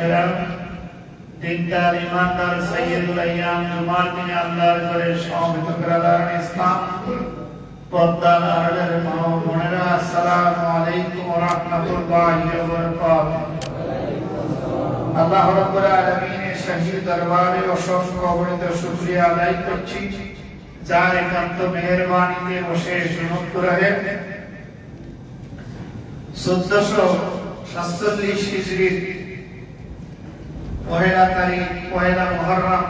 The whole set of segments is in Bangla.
মুহতারাম দিনদার ইমানদার সাইয়্যিদুল আইয়াম জুমার দিনে আল্লাহর ঘরে সমবেত করার ইসলাম পদ্মার আড়ালের মা ও বোনেরা আসসালামু আলাইকুম ওয়া রাহমাতুল্লাহি ওয়া বারাকাতুহু। আল্লাহ রাব্বুল আলামিনের শাহী দরবারে অসংখ্য অগণিত শুকরিয়া আদায় করছি, যার একান্ত মেহেরবানিতে অশেষ অনুগ্রহে 1447 হিজরির পহেলা মুহররম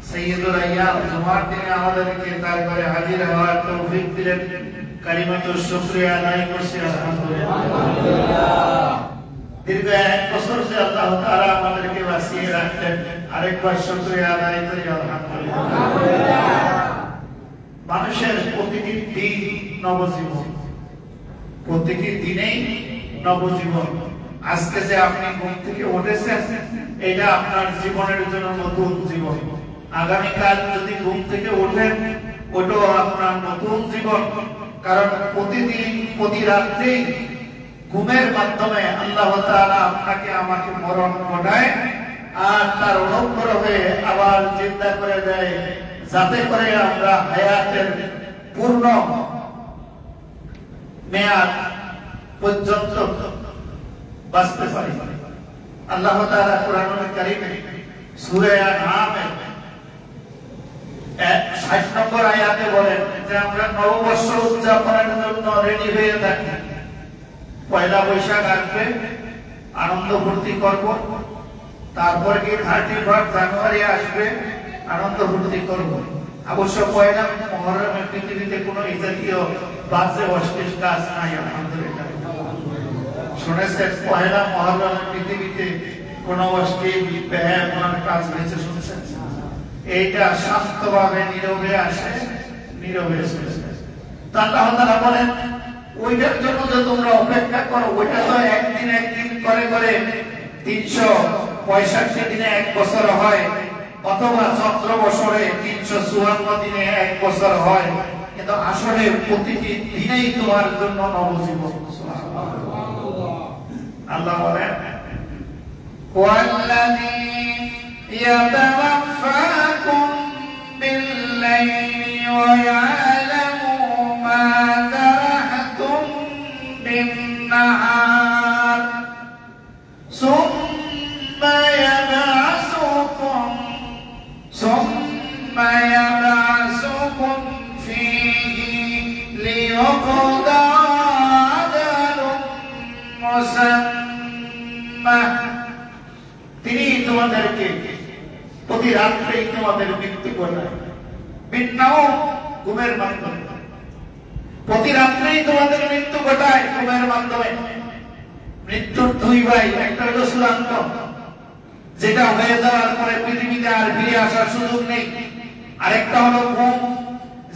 সাইয়্যিদুল আইয়াম জুমার দিনে আমাদেরকে তার ঘরে হাজির হওয়ার তৌফিক দিলেন। কালিমাতুশ শুকরিয়া আদায় করছি আলহামদুলিল্লাহ। দীর্ঘ 1 বছর যে আল্লাহ তাআলা আমাদেরকে বাঁচিয়ে রাখলেন, আরেকবার শুকরিয়া আদায় করি আলহামদুলিল্লাহ। মানুষের প্রতিটি দিন নবজীবন, প্রতিটি দিনেই নবজীবন। আজকে যে আপনি ঘুম থেকে উঠেছেন, এটা আপনার জীবনের জন্য নতুন জীবন। আগামীকাল যদি ঘুম থেকে ওঠেন, ওটাও আপনার নতুন জীবন। কারণ প্রতিদিন প্রতি রাত্রে ঘুমের মাধ্যমে আল্লাহ তাআলা আপনাকে আমাকে মরণ ঘটায় আর তার অনুগ্রহে আবার জিন্দা করে দেয়, যাতে করে আমরা হায়াতের পূর্ণ মেয়াদ পর্যন্ত বাঁচতে পারি। আল্লাহ তাআলা কুরআনুল কারীমে সূরা আনআমে 60 নম্বর আয়াতে বলেন যে আমরা নববর্ষ উদযাপনের জন্য রেডি হয়ে থাকি। পয়লা বৈশাখ আসবে, আনন্দ ফুর্তি করব। তারপর কি 31 জানুয়ারি আসবে, আনন্দ ফুর্তি করব। অবশ্য পয়লা মুহররমে পৃথিবীতে কোনো জাতীয় বাজে অশ্লীল কাজ নাই আলহামদুলিল্লাহ। শুনেছেন পয়লা মুহররমে পৃথিবীতে কোনো অশ্লীল বেহায়াপনার কাজ হয়েছে? শুনেছেন? এইটা শান্তভাবে নীরবে আসে, নীরবে চলে যায়। তো আল্লাহ তাআলা বলেন ওইটার জন্য যে তোমরা অপেক্ষা করো, ওইটা তো একদিন করে করে 365 দিনে 1 বছর হয়, অথবা 17 বছরে 354 দিনে 1 বছর হয়। কিন্তু আসলে প্রতিটি দিনেই তোমার জন্য নবজীবন। আল্লাহ বলেন ওয়াল্লাযী ইয়াতাওয়াফাকুম বিল-লাইলি ওয়া ইয়ালামু মা জারাহতুম বিন-নাহার সুম্মা ইয়াবআসুকুম ফীহি লিয়াকদা আজালুম মুসাম্মা। তিনি তোমাদেরকে প্রতি রাত্রেই তোমাদের মৃত্যু ঘটায়, বিন্নাউম ঘুমের মাধ্যমে। প্রতি রাত্রেই তোমাদের মৃত্যু ঘটায় ঘুমের মাধ্যমে। মৃত্যুর 2 ভাই, একটা হলো চূড়ান্ত, যেটা হয়ে যাওয়ার পরে পৃথিবীতে আর ফিরে আসার সুযোগ নেই। আরেকটা হলো ঘুম,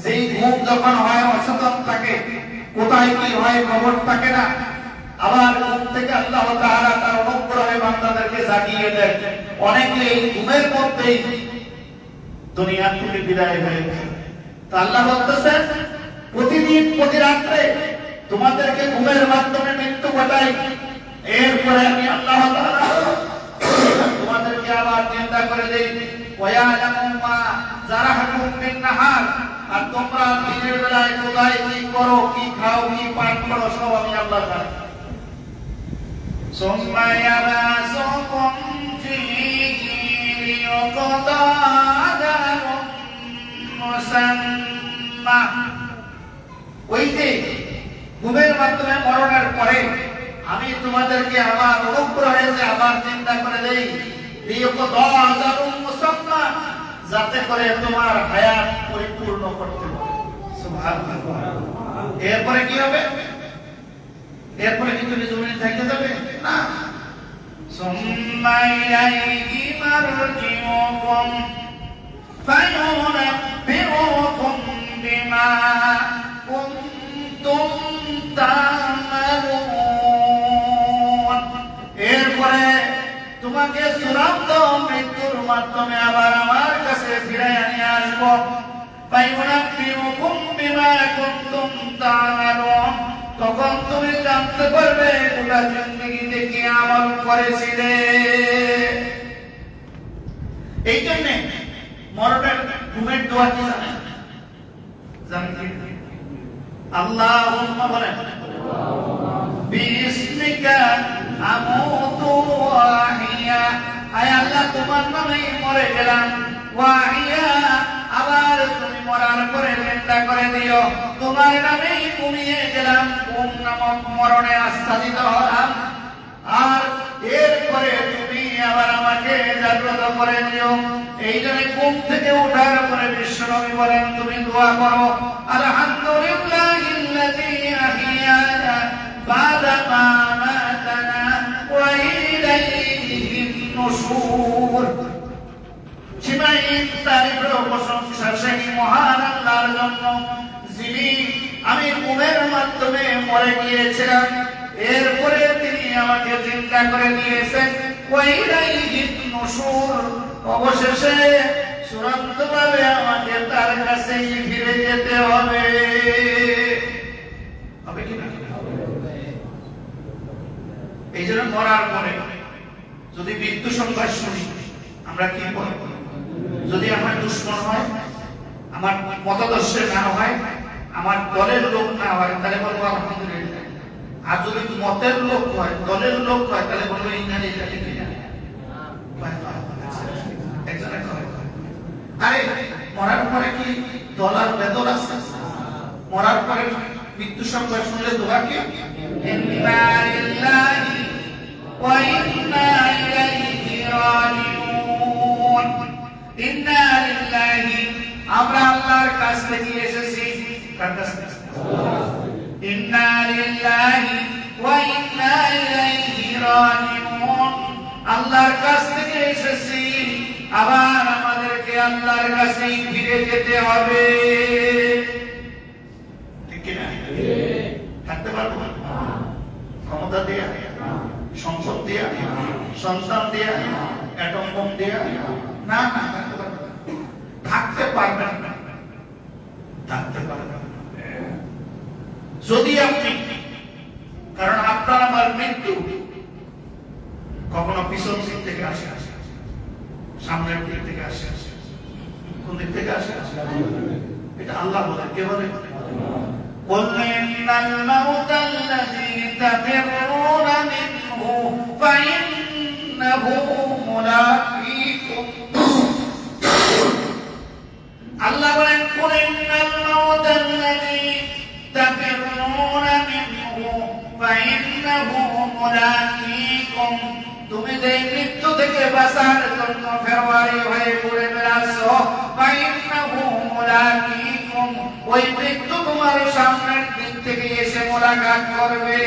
যেই ঘুম যখন হয় অচেতন থাকে, কোথায় কি হয় খবর থাকে না। আবার ঘুম থেকে আল্লাহ তাআলা তার অনুগ্রহে বান্দাদেরকে জাগিয়ে দেন। অনেকে এই ঘুমের মধ্যেই দুনিয়া থেকে বিদায় হয়ে যায়। তো আল্লাহ বলতেছেন প্রতিদিন প্রতি রাত্রে তোমাদেরকে ঘুমের মাধ্যমে মৃত্যু ঘটাই, এরপরে আমি আল্লাহ তাআলা তোমাদেরকে আবার জিন্দা করে দেই। ওয়ায়ালামু মা জারাহতুম বিন-নাহার, আর তোমরা দিনের বেলায় কোথায় কি করো, কি খাও, কি পান করো, সব আমি আল্লাহ জানি। সুম্মা ইয়াবআসুকুম ফীহি লিয়াকদা আজালুম মুসাম্মা। ওই যে ঘুমের মাধ্যমে মরণের পরে আমি তোমাদেরকে আমার অনুগ্রহে যে আবার চিন্তা করে দেই, লিয়াকদা আজালুম মুসাম্মা, যাতে করে তোমার হায়াত পরিপূর্ণ করতে পারে। সুবহানাল্লাহ। এরপরে কি হবে? এরপরে কি তুমি জমিনে থাকতে যাবে না। সুম্মা ইলাইহি মারজিউকুম ফায়ুনাব্বিউকুম বিমা কুনতুম তা'মালুন। এরপরে তোমাকে চূড়ান্ত মৃত্যুর মাধ্যমে আবার আমার কাছে ফিরাইয়া নিয়ে আসবো। ফায়ুনাব্বিউকুম বিমা কুনতুম তা'মালুন, তখন তুমি জানতে পারবে গোটা জিন্দেগিতে কি আমল করেছিলে। এই জন্য মরণের ঘুমের দোয়া কি জানেন? জানেন কি? আল্লাহুম্মা বলেন বিসমিকা আমুতু ওয়া আহইয়া, আয় আল্লাহ তোমার নামেই মরে গেলাম, ওয়া আহইয়া আবার তুমি মরার পরে জিন্দা করে দিও, তোমার নামেই ঘুমিয়ে গেলাম, ঘুম নামক মরণে আচ্ছাদিত হলাম, আর এরপরে তুমি আবার আমাকে জাগ্রত করে দিও। এই জন্য ঘুম থেকে ওঠার পরে বিশ্বনবী বলেন তুমি দোয়া করো আলহামদুলিল্লাহিল্লাযী আহইয়ানা বা'দা মা আমাতানা ওয়া ইলাইহিন নুশুর। সীমাহীন তারিফ ও প্রশংসা সেই মহান আল্লাহর জন্য যিনি আমি ঘুমের মাধ্যমে মরে গিয়েছিলাম, এরপরে তিনি আমাকে জিন্দা করে দিয়েছেন, ওয়া ইলাইহিন নুশুর, অবশেষে চূড়ান্তভাবে আমাকে তার কাছেই ফিরে যেতে হবে। হবে কি না? এই জন্য মরার পরে যদি মৃত্যু সংবাদ শুনি আমরা কি বলব? যদি আমার দুশ্মন হয়, আমার মতাদর্শে না হয়, আমার দলের লোক না হয়, তাহলে বলবো আলহামদুলিল্লাহ। আর যদি মতের লোক হয়, দলের লোক হয়, তাহলে বলবো ইন্না লিল্লাহি ওয়া ইন্না ইলাইহি রাজিউন। আরে মরার পরে কি দল আর বেদল আছে? মরার পরে মৃত্যু সংবাদ শুনলে দোয়া কি? ইন্না লিল্লাহি ওয়া ইন্না ইলাইহি রাজিউন। ইন্না লিল্লাহি, আমরা আল্লাহর কাছ থেকে এসেছি। কার কাছ থেকে? ইন্না লিল্লাহি ওয়া ইন্না ইলাইহি রাজিউন। আল্লাহর কাছ থেকে এসেছি, আবার আমাদেরকে আল্লাহর কাছেই ফিরে যেতে হবে। ঠিক কি না? থাকতে পারবো না ক্ষমতা দিয়া, সম্পদ দিয়া, সন্তান দিয়া, অ্যাটম বোম দিয়া? না না, থাকতে পারবেন না। থাকতে পারবেন না, থাকতে পারবেন না যদি আপনি, কারণ আপনার আমার মৃত্যু কখনো পিছন দিক থেকে আসে, সামনের দিক থেকে আসে, কোন দিক থেকে আসে? এটা আল্লাহ বলে, কে বলে? قُلْ إِنَّ الْمَوْتَ الَّذِي تَفِرُّونَ مِنْهُ فَإِنَّهُ مُلَاقِيكُمْ। আল্লাহ বলেন قُلْ إِنَّ الْمَوْتَ الَّذِي تَفِرُّونَ مِنْهُ فَإِنَّهُ مُلَاقِيكُمْ। তুমি যে মৃত্যু থেকে বাঁচার জন্য ফেরওয়ারি হয়ে ঘুরে বেড়াচ্ছো, ফাইন্নাহু মুলাকিকুম, ওই মৃত্যু তোমার সামনের দিক থেকে এসে মোলাকাত করবে।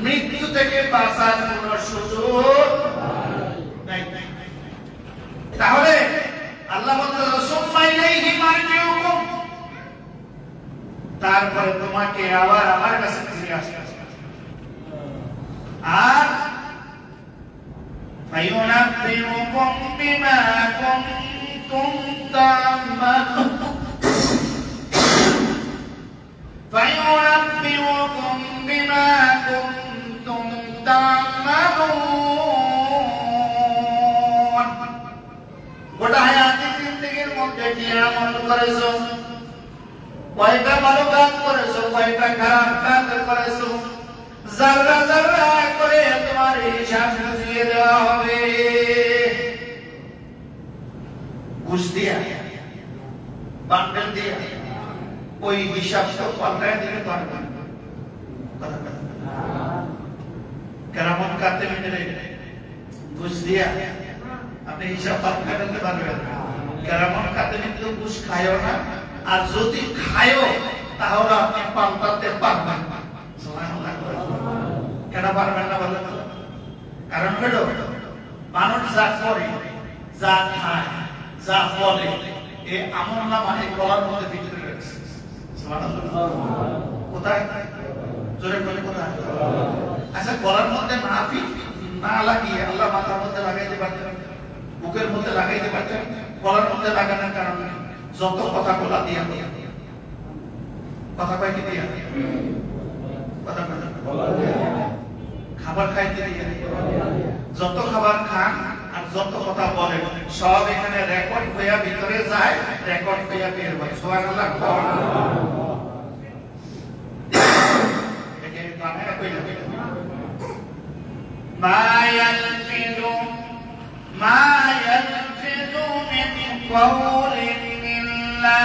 মৃত্যু থেকে বাঁচার কোনো সুযোগ নাই। তাহলে আল্লাহ বললেন সুম্মা ইলাইহি মারজিউকুম, তারপরে তোমাকে আবার আমার কাছে ফিরে আসতে হবে। আর ফায়ুনাব্বিউকুম বিমা কুনতুম তা'মালুন, ফায়ুনাব্বিউকুম বিমা কুনতুম তা'মালুন। গোটা হায়াতে জিন্দেগীর মধ্যে কি আমল করেছো, কয়টা ভালো কাজ করেছো, কয়টা খারাপ কাজ করেছো, যারা যারা করে তোমার হিসাব বুঝিয়ে দেওয়া হবে। ঘুষ দিয়া, বান্ডেল দিয়া ওই হিসাব তো পাল্টায় দিতে পারবে না। কেরামত কাতিবিনে ঘুষ দিয়া আপনি হিসাব পাল্টায় দিতে পারবেন না। কেরামত কাতিবিন তো ঘুষ খায়ও না, আর যদি খায়ও তাহলে আপনি পাল্টাতে পারবেন না। কেন পারবেন না বলেন? কারণ হলো মানুষ যা করে, যা খায়, যা বলে, এই আমলনামা এই গলার মধ্যে ভিতরে রয়েছে। কোথায়? জোরে বলে কোথায়? আচ্ছা, গলার মধ্যে না লাগিয়ে আল্লাহ মাথার মধ্যে লাগাইতে পারতেন, বুকের মধ্যে লাগাইতে পারতেন। গলার মধ্যে লাগানোর কারণে যত কথা বলা দিয়া কথা কয় কি দিয়া, কথা খাবার খাইতে দিয়ে, যত খাবার খান আর যত কথা বলেন সব এখানে রেকর্ড হয়ে ভিতরে যায়, রেকর্ড হয়ে বের হয়। সুবহানাল্লাহ। একে কামেরা কইলা মা ইয়ালফিযু মিন কাওলিন ইল্লা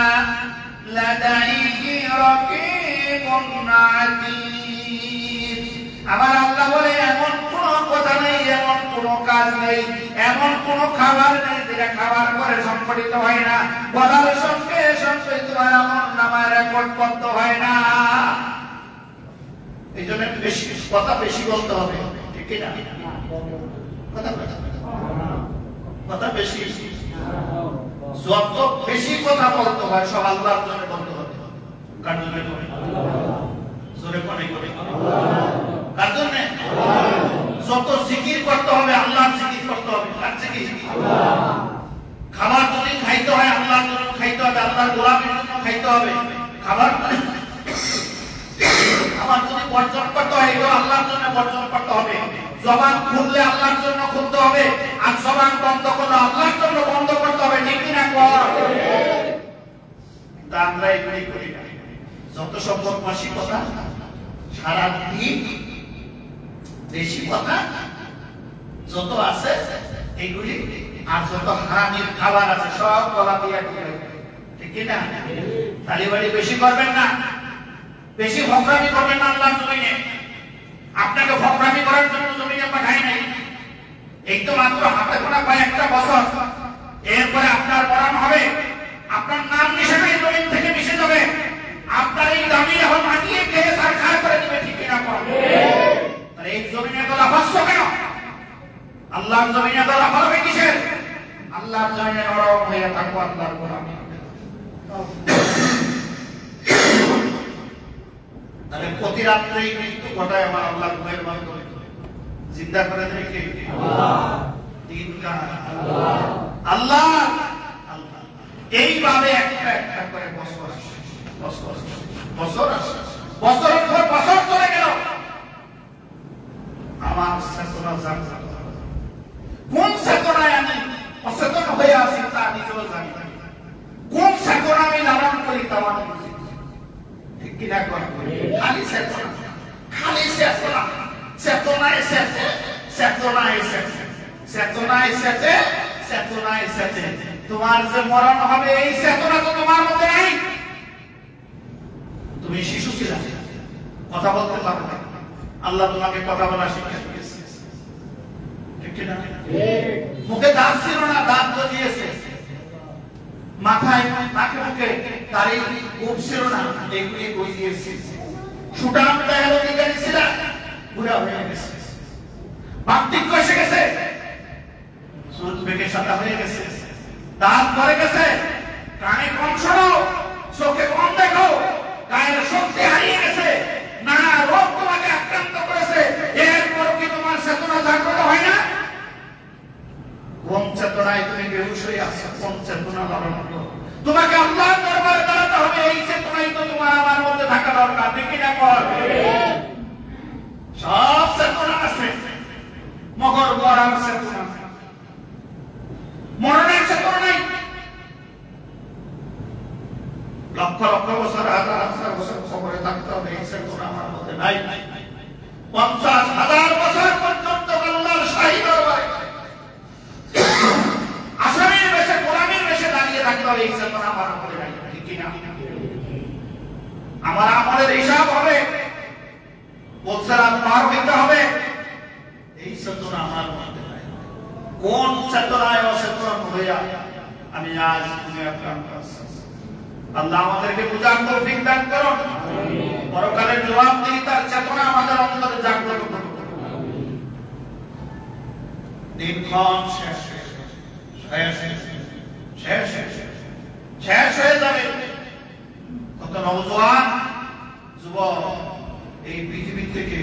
লাদাইহি রাকীবুন আতীদ। আমার আল্লাহ বলে এমন কোন কথা নেই, এমন কোন কাজ নেই, এমন কোন খাবার নেই যেটা খাবার পরে সংঘটিত হয় না, বলার সঙ্গে সঙ্গে তোমার আমল নামায় রেকর্ড করতে হয় না। এই জন্য বেশি কথা বেশি বলতে হবে, ঠিক না? কথা বেশি, যত বেশি কথা বলতে হয় সব আল্লাহর জন্য বলতে হবে। কার জন্য? জোরে মনে করে কার জন্য? যত জিকির করতে হবে আল্লাহর জিকির করতে হবে। কার জিকির? খাবার যদি খাইতে হয় আল্লাহর জন্য খাইতে হবে, আল্লাহর গোলামের জন্য খাইতে হবে। খাবার যদি বর্জন করতে হয় এগুলো আল্লাহর জন্য বর্জন করতে হবে। জবান খুললে আল্লাহর জন্য খুলতে হবে, আর জবান বন্ধ করলে আল্লাহর জন্য বন্ধ করতে হবে। ঠিক কিনা কর? তা আমরা এগুলি করি না। যত সম্ভব মাসি কথা, সারা দিন বেশি কথা যত আছে এগুলি, আর যত হারামির খাবার আছে সব গলা দিয়ে ঠিক কিনা? তালিবাড়ি বেশি করবেন না, বেশি ফকরামি করবেন না আল্লাহর জমিনে। আপনাকে ফকরামি করার জন্য জমিনে পাঠাই নাই। এই তো মাত্র হাতে গোনা কয়েকটা বছর, এরপরে আপনার মরণ হবে, আপনার নাম নিশানা এই জমিন থেকে মিশে যাবে, আপনার এই দামি এখন মাটিয়ে খেয়ে সারখার করে দিবে। ঠিক কিনা? তাহলে এই জমিনে তো লাফাচ্ছ কেন? আল্লাহর জমিনে তো লাফাবে কিসের? আল্লাহর জমিনে নরম হয়ে থাকবো, আল্লাহর গোলামি। তাহলে প্রতি রাত্রেই মৃত্যু ঘটায় আমার আল্লাহ ঘুমের মাধ্যমে। জিন্দা করে দেয় কে? আল্লাহ। এইভাবে একটা একটা করে বছর বছরের পর বছর চলে গেল, আমার চেতনা জানতে কোন চেতনায় আমি অচেতন হয়ে আছি তা নিজেও জানি, কোন চেতনা আমি লালন করি তা আমি বুঝি। ঠিক কিনা? খালি চেতনা, খালি চেতনা, চেতনায় সেতে, চেতনায় সেতে, চেতনায় সেতে, চেতনায় সেতে। তোমার যে মরণ হবে এই চেতনা তো তোমার মধ্যে নাই। তুমি শিশু ছিলে, কথা বলতে পারো না, আল্লাহ তোমাকে কথা বলা শিক্ষা দিয়েছে। ঠিক কিনা? মুখে দাঁত ছিল না, দাঁত তো দিয়েছে। মাথায় নাকে মুখে দাড়ি গোঁফ ছিল না, এগুলি গজিয়েছে। সুটাম দেহের অধিকারী ছিল, বুড়া হয়ে গেছে। বার্ধক্য এসে গেছে, চুল বেঁকে সাদা হয়ে গেছে, দাঁত পড়ে গেছে, কানে কম শোনো, চোখে কম দেখো, গায়ের শক্তি হারিয়ে গেছে, নানা রোগ তোমাকে আক্রান্ত করেছে। এরপর কি তোমার চেতনা জাগ্রত হয় না? কোন চেতনায় তুমি বেহুশ হয়ে আছো? কোন চেতনা লালন করো? তোমাকে আল্লাহর দরবারে দাঁড়াতে হবে, এই চেতনাই তো তোমার আমার মধ্যে থাকা দরকার। ঠিক কিনা? সব চেতনা আছে, মগর মরার চেতনা, মরণের চেতনা নাই। লক্ষ লক্ষ বছর, হাজার হাজার বছর কবরে থাকতে হবে, এই চেতনা আমার মধ্যে নাই। 50,000 বছর পর্যন্ত আল্লাহর শাহী দরবারে আসামির বেশে, গোলামের বেশে দাঁড়িয়ে থাকতে হবে, এই চেতনা আমার মধ্যে নাই। ঠিক কিনা? আমার আমলের হিসাব হবে, বলছেন পার হইতে হবে, এই চেতনা আমার মধ্যে নাই। কোন চেতনায় অচেতন হইয়া আমি আজ দুনিয়া প্রাণ পাচ্ছি? আল্লাহ আমাদেরকে বুঝার তৌফিক দান করুন। পরকালের জবাবদিহিতার চেতনা আমাদের অন্তরে জাগ্রত করুন। দিনক্ষণ শেষ হয়ে যাবে। কত নওজোয়ান যুবক এই পৃথিবী থেকে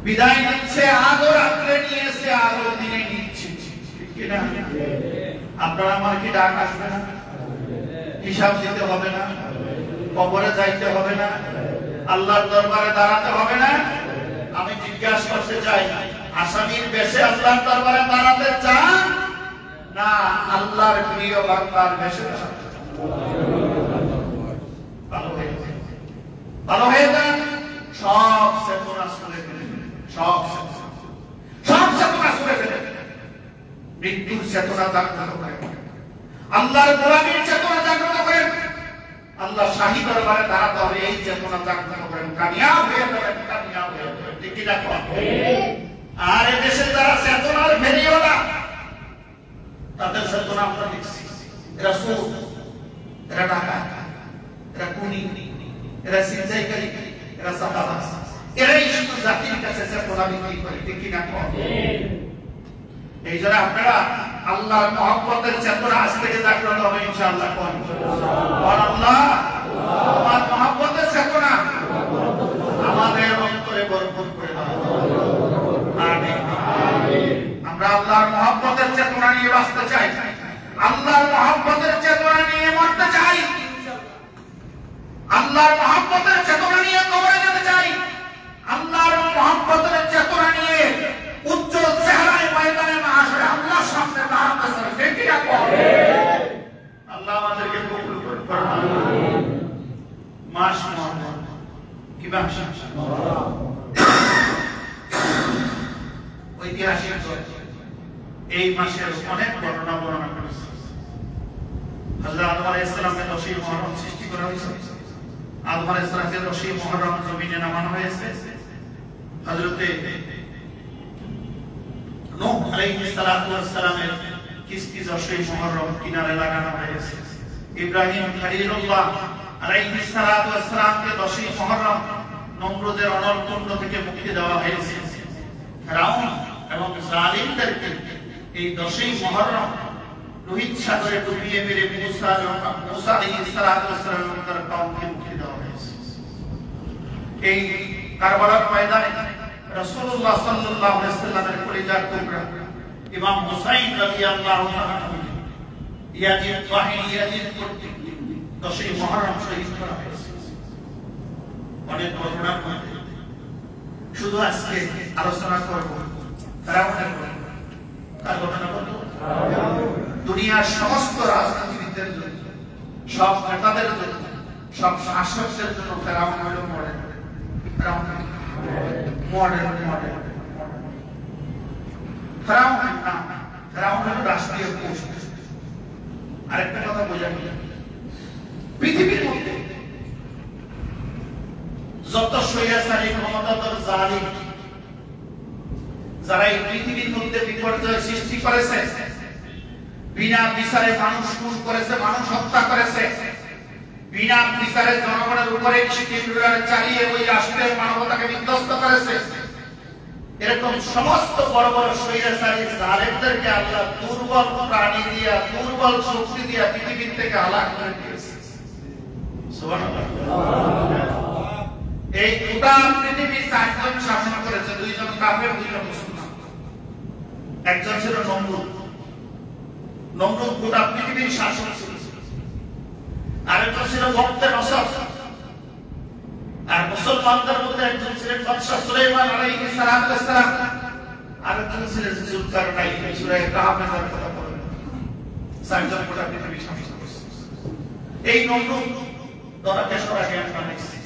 বিদায় নিচ্ছে, আগো রাত্রে নিয়েছে, আগো দিনে নিচ্ছে। ঠিক কিনা? আপনারা আমার কি ডাক আসবে না? হিসাব দিতে হবে না? কবরে যাইতে হবে না? আল্লাহর দরবারে দাঁড়াতে হবে না? আমি জিজ্ঞাসা করতে চাই, আসামির বেশে আল্লাহর দরবারে দাঁড়াতে চান না আল্লাহর প্রিয় বান্দার বেশে দাঁড়াতে চান? ভালো হয়ে যান। সব চেতনা ছুঁড়ে ফেলে, সব চেতনা ছুঁড়ে ফেলে মৃত্যুর চেতনা জাগ্রত করেন, আল্লাহর গোলামীর চেতনা জাগ্রত করেন, আল্লাহ শাহী দরবারে দাঁড়াতে হবে এই চেতনা জাগ্রত করেন। কামিয়াব হয়ে যাবেন, কামিয়াব হয়ে যাবেন। ঠিক কিনা? আর এদেশে যারা চেতনার ফেরিওয়ালা তাদের চেতনা আমরা দেখছি। এরা চোর, এরা ডাকাত, এরা খুনি, এরা ছিনতাইকারী, এরা চাঁদাবাজ, এরাই শুধু জাতির কাছে চেতনা বিক্রি করে। ঠিক কিনা? এই জন্য আপনারা আল্লাহর মহব্বতের চেতনা আজ থেকে জাগ্রত হবে ইনশাআল্লাহ। আল্লাহ আমার মহব্বতের চেতনা আমাদের অন্তরে ভরপুর করে দাও। আমিন। আমরা আল্লাহর মহব্বতের চেতনা নিয়ে বাঁচতে চাই, আল্লাহর মহব্বতের চেতনা নিয়ে মরতে চাই, আল্লাহর মহব্বতের চেতনা নিয়ে কবরে যেতে চাই, আল্লাহর মহব্বতের চেতনা নিয়ে উজ্জ্বল চেহারায় ময়দানে মাহশরে আল্লাহর সামনে দাঁড়াতে চাই। ঠিক কি না? আল্লাহ আমাদেরকে কবুল করুন। মাস মুহররম কি মাস? ঐতিহাসিক এই মাসের অনেক বর্ণনা করেছে। হযরত আদম আলাইহিস সালামকে 10ই মুহররম সৃষ্টি করা হয়েছে। আদম আলাইহিস সালামকে 10ই মুহররম জমিনে নামানো হয়েছে। হযরত নূহ আলাইহিস সালামের কিস্তি 10ই মুহররম কিনারে লাগানো হয়েছে। ইব্রাহিম খলিলুল্লাহ আলাইহিস সালামকে 10ই মুহররম নমরুদের অনলকুণ্ড থেকে মুক্তি দেওয়া হয়েছে। ফিরআউন এবং জালিমদেরকে এই 10ই মুহররম লোহিত সাগরে ডুবিয়ে মেরে মুসা আলাইহিস সালাম তার কওমকে মুক্তি দেওয়া হয়েছে। এই কারবালার ময়দানে রাসূলুল্লাহ সাল্লাল্লাহু আলাইহি ওয়াসাল্লামের কলিজার টুকরা ইমাম হুসাইন রাদিয়াল্লাহু তাআলা ইয়াজিদ বাহিনী ইয়াজিদ কর্তৃক 10ই মুহররম শহীদ করা হয়েছে। অনেক ঘটনার মধ্যে শুধু আজকে আলোচনা করব ফিরআউনের তার ঘটনা বলব। দুনিয়ার সমস্ত রাজনীতিবিদদের জন্য, সব নেতাদের জন্য, সব শাসকদের জন্য ফিরআউন হলো মডেল। ফিরআউন মডেল ফিরআউন হলো রাষ্ট্রীয় পোস্ট। আরেকটা কথা বোঝা গেল, পৃথিবীর মধ্যে যত স্বৈরাচারী ক্ষমতাধর জালিম যারা এই পৃথিবীর মধ্যে বিপর্যয় সৃষ্টি করেছে, বিনা বিচারে মানুষ খুন করেছে, মানুষ হত্যা করেছে, বিনা বিচারে জনগণের উপরে স্টিমরোলার চালিয়ে ওই রাষ্ট্রের মানবতাকে বিধ্বস্ত করেছে, এরকম সমস্ত বড় বড় স্বৈরাচারী জালেমদেরকে আল্লাহ দুর্বল প্রাণী দিয়া, দুর্বল শক্তি দিয়া পৃথিবীর থেকে হালাক করে দিয়েছে। সুবহানাল্লাহ। এই গোটা পৃথিবী 4 জন শাসন করেছে, 2 জন কাফের, 2 জন মুসলমান। একজন ছিল নমরুদ। নমরুদ গোটা পৃথিবীর শাসক ছিল। আরেকজন ছিল বক্তে নসর। আর মুসলমানদের মধ্যে একজন ছিলেন বাদশা সুলাইমান আলাইহিস সালাম, আরেকজন ছিলেন জুলকারনাইন। সূরা কাহফের কথা বলেন, 4 জন গোটা পৃথিবী শাসন করেছে। এই নমরুদ দরাকে সরা জ্ঞান বানাইছে।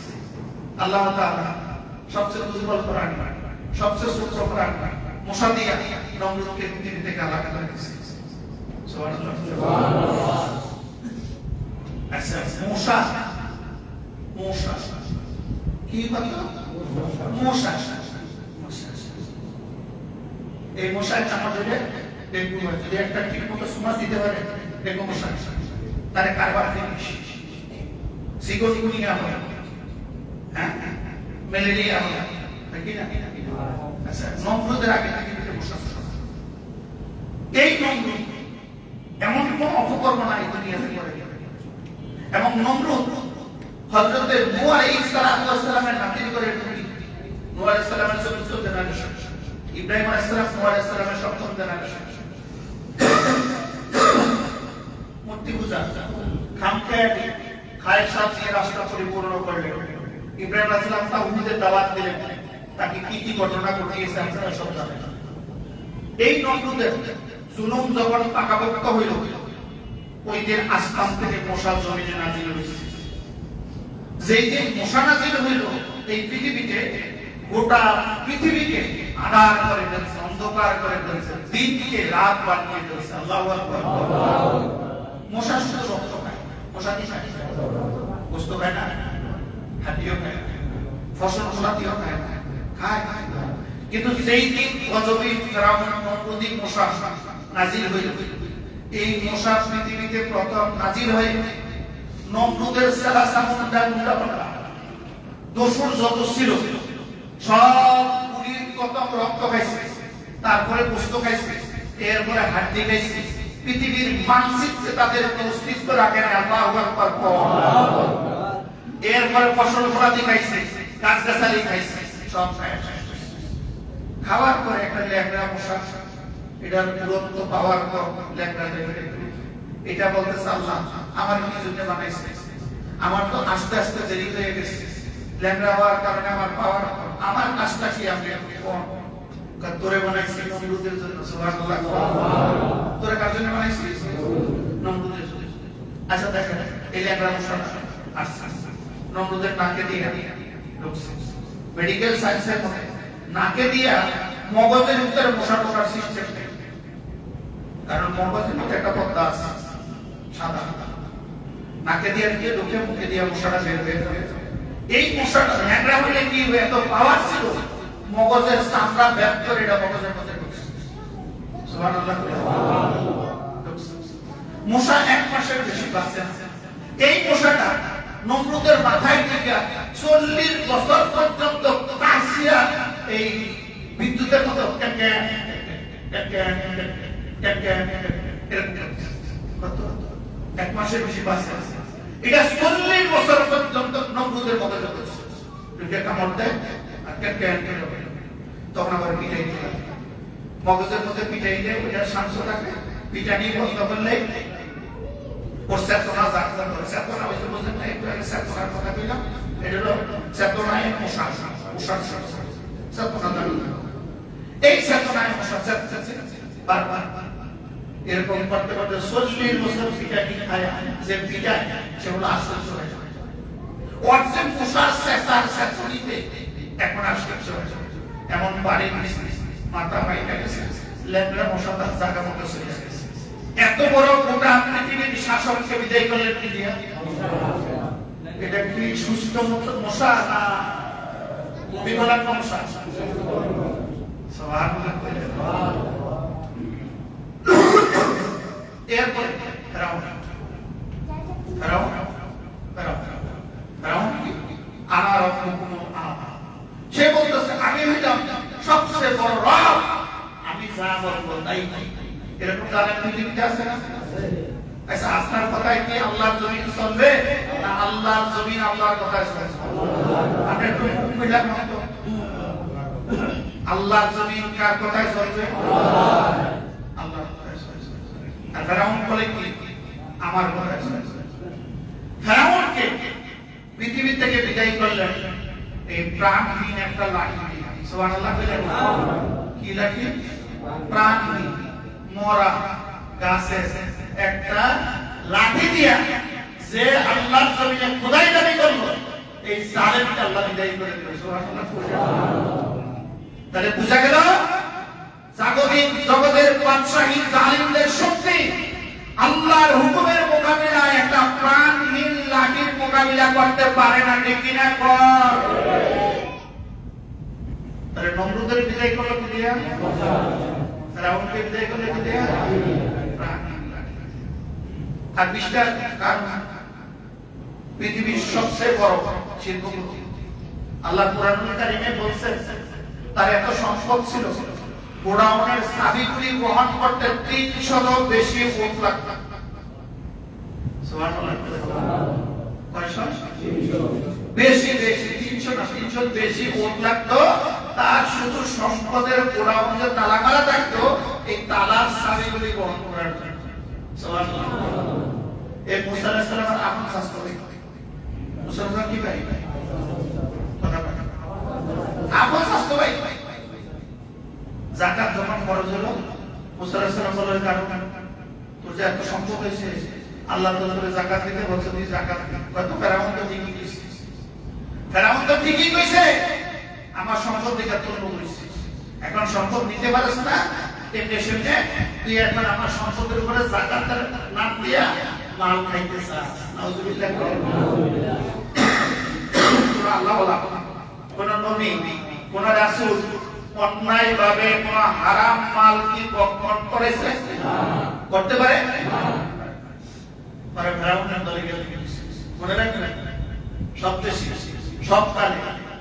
আল্লাহ তাআলা সবচেয়ে দুর্বল প্রাণী, সবচেয়ে ছোট প্রাণী মশা দিয়া নমরুদকে পৃথিবী থেকে আলাদা করে দিয়েছে। সুবহানাল্লাহ, সুবহানাল্লাহ। আচ্ছা, মশা কি কথা? মশা। এই মশার কামড় দিলে ডেঙ্গু হয়। যদি একটা ঠিক মতো সুমা দিতে পারে ডেঙ্গু মশা, তারে কারবার ফিনিশ। চিকনগুনিয়া হয়, হ্যাঁ, ম্যালেরিয়া হয়, নাকি না? আচ্ছা, নমরুদের আগে থেকে মশা। এই নমরুদ এমন কোন অপকর্ম নাই দুনিয়াতে করে। এবং নমরুদ হযরত নূহ আলাইহিস সালামের নাতির করে নূহ আলাইহিস সালামের 14 জেনারেশন, ইব্রাহিম আলাইহিস সালাম নূহ আলাইহিস সালামের 7ম জেনারেশন। মূর্তি পূজা খামখেয়ালি খায়সাত দিয়ে রাষ্ট্র পরিপূর্ণ করলেন। ইব্রাহিম আলাইহিস সালাম তাওহীদের দাওয়াত দিলেন। তাকে কি কি ঘটনা ঘটিয়েছে আপনারা সব জানেন। এই নমরুদের জুলুম যখন পাকাপোক্ত হইল, ওই দিন আসমান থেকে মশা জমিনে নাজিল হয়েছে। যেই দিন মশা নাজিল হইল, এই পৃথিবীতে গোটা পৃথিবীকে আধার করে ফেলছে, অন্ধকার করে ফেলছে, দিনকে রাত বানিয়ে ফেলছে। আল্লাহু আকবার। মশা শুধু রক্ত খায়, মশা কি খায়? গোশত খায় না, হাতিও খায়, ফসল ফলাতিও খায় না, খায়। কিন্তু সেই দিন গজবে ফেরাউন নমরুদি মশা নাজিল হইল, এই মশা পৃথিবীতে প্রথম নাজিল হয়ে নমরুদের সালাসা মুন্ডা মুন্ডা পালা দোসর যত ছিল সব পুরীর কতম রক্ত খাইছে, তারপরে গোশত খাইছে, এরপরে হাড্ডি খাইছে। পৃথিবীর মানচিত্রে তাদের অস্তিত্ব রাখে না। আল্লাহু আকবার। এরপরে ফসল ফলাদি খাইছে, গাছগাছালি খাইছে, সব খাইছে। খাওয়ার পরে একটা ল্যাংড়া মশা, এটার দূরত্ব পাওয়ার পর ল্যাংড়া এটা বলতেছে, আল্লাহ আমার কি জন্য বানাইছে? আমার তো আস্তে আস্তে দেরি হয়ে গেছে, ল্যাংড়া হওয়ার কারণে আমার পাওয়ার, আমার কাজটা কি আমি তোরে বানাইছি নমরুদের জন্য। সুবহানাল্লাহ। তোরে কার জন্য বানাইছি? নমরুদের জন্য। আচ্ছা দেখেন, এই ল্যাংড়া মশা আসছে নমরুদের নাকে দিয়ে ঢুকছে। মেডিকেল সায়েন্সের মধ্যে নাকে দিয়া মগজের ভিতরে মশা ঢোকার সিস্টেম নেই, কারণ মগজের মধ্যে একটা পর্দা আছে সাদা, নাকে দিয়ে ঢুকে মুখে দিয়ে মশাটা বের হয়ে যাবে। এই মশাটা ল্যাংড়া হলে কি এত পাওয়ার ছিল, মগজের চামড়া ব্যাপ করে এটা মগজের মধ্যে ঢুকছে। সুবহানাল্লাহ। মশা 1 মাসের বেশি বাঁচে না। এই মশাটা নমরুদের মাথায় থেকে 40 বছর পর্যন্ত কাশিয়া এই বিদ্যুতের মতো এক মাসের বেশি বাঁচে। এটা 40 বছর পর্যন্ত নমরুদের মতো কামড় দেয়, তখন আবার পিটাই দিলাম মগজের মধ্যে পিটাই দেয়, ওইটা শান্ত থাকে। পিটানি বন্ধ করলে ওর চেতনা জাগ্রত করে। চেতনা হইতে বুঝলেন না, একটু আগে চেতনার কথা কইলাম, এটা হলো চেতনায় মশা, মশার চেতনা জাগ্রত। এই চেতনায় মশা বারবার এরকম করতে করতে 40 বছর পিটানি খায়, যে পিটায় সেগুলো আশ্চর্য হয়ে যায়। ওর যে মশার চেতনিতে এখন আশ্চর্য হয়ে যায়। এমন বাড়ির মাথা পাইটা গেছে, ল্যাংড়া মশা তার জায়গা মতো চলে গেছে। এত বড় গোটা পৃথিবীর শাসককে বিদায় করলেন কি দিয়া? এটা কি সুস্থ মশা না বিকলাঙ্গ মশা? এরপরে সে বলতেছে, আমি হইলাম সবচেয়ে বড় রব, আমি যা বলবো তাই। এরকম জানেন পৃথিবীতে আছে না? আচ্ছা, আপনার কথায় কি আল্লাহর জমিন চলবে না আল্লাহর জমিন আল্লাহর কথায় চলবে? আপনি একটু মুখ মিলান তো, আল্লাহর জমিন কার কথায় চলবে? আল্লাহর কথায় চলবে। আর ফেরাউন বলে কি আমার কথায় চলবে। ফেরাউনকে পৃথিবী থেকে বিদায় করলেন এই প্রাণহীন একটা লাঠি। সুবহানাল্লাহ। কি লাঠি? প্রাণহীন মরা গাছের একটা লাঠি দিয়া যে আল্লাহর জমিনে খোদাই দাবি করলো, এই জালেমকে আল্লাহ বিদায় করে দিল। সুবহানাল্লাহ। তাহলে বুঝা গেল জাগতিক জগতের বাদশাহী জালিমদের শক্তি আল্লাহর হুকুমের মোকাবিলায় একটা প্রাণহীন লাঠির মোকাবিলা করতে পারে না। ঠিক কিনা কর? তাহলে নমরুদের বিদায় করলো কি দিয়া? ফেরাউনকে বিদায় করলো কি দিয়া? প্রাণহীন লাঠি। আর বিশ্বাস কারণ পৃথিবীর সবচেয়ে বড় শিল্পপতি আল্লাহ কুরআনুল কারীমে বলছেন, তার এত সম্পদ ছিল, গোডাউনের চাবিগুলি বহন করতে 300 বেশি উট লাগতো। সুবহানাল্লাহ। কয়শো? বেশি বেশি 300 না, 300 বেশি উট লাগতো। তার শুধু সম্পদের গোডাউন যে তালা মারা থাকতো, এই তালার চাবিগুলি বহন করার জন্য। সুবহানাল্লাহ। এই মুসা আলাইহিস সালামের আপন শাস্ত্র মুসলমান কি ভাই? আপন শাস্ত্র ভাই যাকাত যখন ফরজ হলো, মুসা আলাইহিস সালাম বললেন, কারণ তোর যে এত সম্পদ হয়েছে, আল্লাহ তো তোরে যাকাত দিতে বলছে, তুই যাকাত দে। কত ফেরাউন তো ঠিকই কইছে, ফেরাউন তো ঠিকই কইছে, আমার সম্পদ দিকে তোর কইছে, এখন সম্পদ নিতে পারিস না, এমনি শুনে তুই এখন আমার সম্পদের উপরে যাকাত না দিয়া মাল খাইতে চাস। নাউজুবিল্লাহ। আল্লাহ বলা কোন নবী কোন রাসূল অন্যায় ভাবে কোন হারাম মাল কি বক্ষণ করেছে? করতে পারে? পরে ফেরাউনের দলে গেল, মনে রাখবেন সব দেশে সব কালে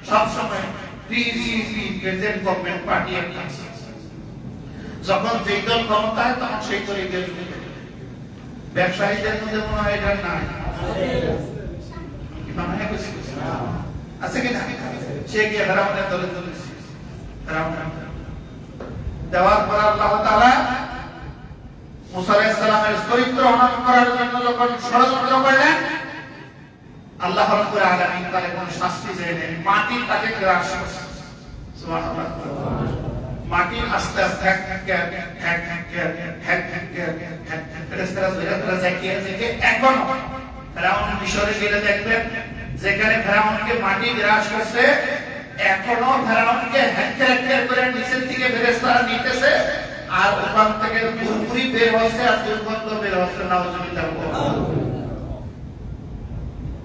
সব সময় পিজিপি প্রেজেন্ট গভর্নমেন্ট পার্টি একটা আছে, যখন যেই দল ক্ষমতায় তখন সেই দলে গেল। ব্যবসায়ীদের মধ্যে মনে হয় এটা নাই, আছে কি না? সে গিয়ে ফেরাউনের দলে চলেছে, দেওয়ার পর আল্লাহ তাআলা মুসা আলাইহিস সালামের চরিত্র হনন করার জন্য যখন ষড়যন্ত্র করলেন, আল্লাহ রাব্বুল আলামিন তাকে কোন শাস্তি দেন, মাটি তাকে গ্রাস করছে। সুবহানাল্লাহ। মাটি আস্তে আস্তে ফেরেশতারা ধরে জাকিয়ে এখন ফেরাউন মিশরে গেলে দেখবেন যেখানে ফেরাউনকে মাটি গ্রাস করছে, এখনো ফেরাউনকে হ্যাঁ করে নিচের দিকে ফেরেশতারা নিতেছে, আর ওখান থেকে পুরোপুরি বের হচ্ছে আর দুর্গন্ধ বের হচ্ছে। নাউজুবিল্লাহ।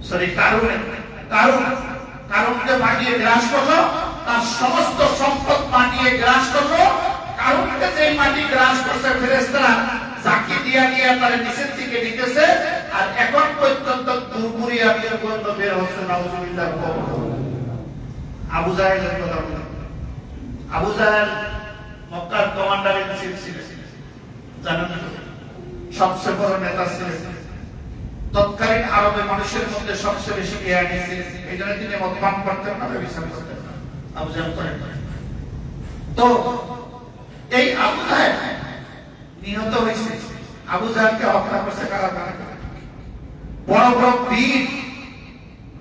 সরি, কারণকে মাটিয়ে গ্রাস করলো, তার সমস্ত সম্পদ মাটিয়ে গ্রাস করলো। কারণকে যে মাটি গ্রাস করছে ফেরেশতারা জাকি দিয়া দিয়ে তার নিচের দিকে নিতেছে, আর এখন পর্যন্ত পুরোপুরি আর দুর্গন্ধ বের হচ্ছে। নাউজুবিল্লাহ। আবু জাহেলের কথা বলি। আবু জাহেল মক্কার কমান্ডার ইন চিফ ছিলেন, জানেন না? সবচেয়ে বড় নেতা ছিলেন, তৎকালীন আরবের মানুষের মধ্যে সবচেয়ে বেশি জ্ঞানী ছিলেন। এই জন্য তিনি মদ পান করতেন না, ব্যভিচার করতেন না। আবু জাহেল করেন। তো এই আবু জাহেল নিহত হয়েছে, আবু জাহেলকে হত্যা করছে কারা? বড় বড় বীর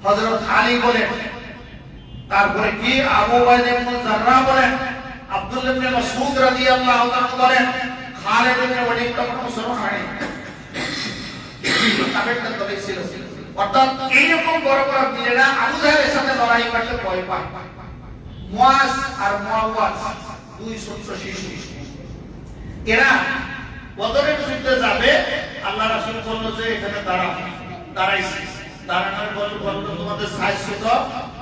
হযরত আলী বলেন, তারপরে কি আবু উবাইদা ইবনে জাররাহ বলেন, আব্দুল্লাহ ইবনে মাসউদ রাদিয়াল্লাহু তাআলা বলেন, খালিদ ইবনে ওয়ালিদ তখন মুসলমান হয়নি, তাবেটা তবে ছিল। অর্থাৎ এইরকম বড় বড় বীরেরা আবু জাহেলের সাথে লড়াই করতে ভয় পায়। মুয়াজ আর মুআওয়াজ দুই ছোট শিশু, এরা বদরের যুদ্ধে যাবে। আল্লাহ রাসূল বলল যে এখানে দাঁড়াইছে, দাঁড়ানোর বলল তোমাদের সাইজ ছোট,